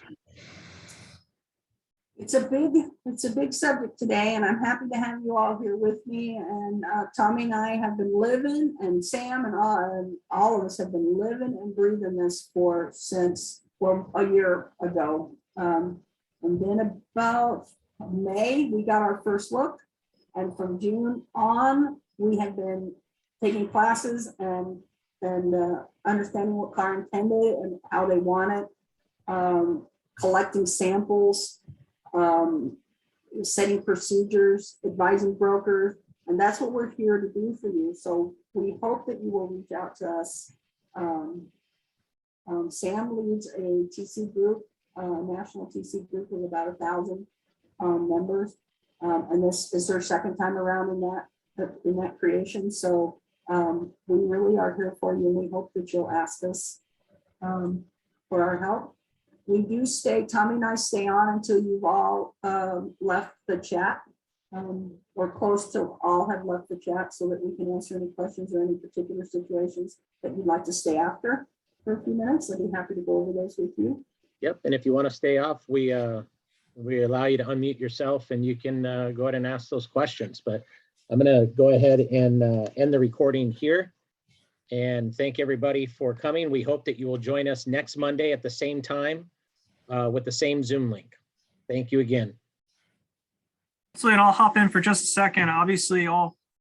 It's a big subject today, and I'm happy to have you all here with me. And Tommy and I have been living, and Sam and all of us have been living and breathing this since a year ago. And then about May, we got our first look, and from June on, we have been taking classes and understanding what car intended and how they want it, collecting samples, setting procedures, advising brokers, and that's what we're here to do for you. So we hope that you will reach out to us. Sam leads a TC group, national TC group with about 1,000 members, and this is their second time around in that creation. So we really are here for you, and we hope that you'll ask us for our help. We do stay, Tommy and I stay on until you've all left the chat, or close to all have left the chat, so that we can answer any questions or any particular situations that you'd like to stay after for a few minutes. I'd be happy to go over those with you. Yep, and if you want to stay off, we allow you to unmute yourself and you can go ahead and ask those questions. But I'm going to go ahead and end the recording here. And thank everybody for coming. We hope that you will join us next Monday at the same time with the same Zoom link. Thank you again. So, and I'll hop in for just a second. Obviously, all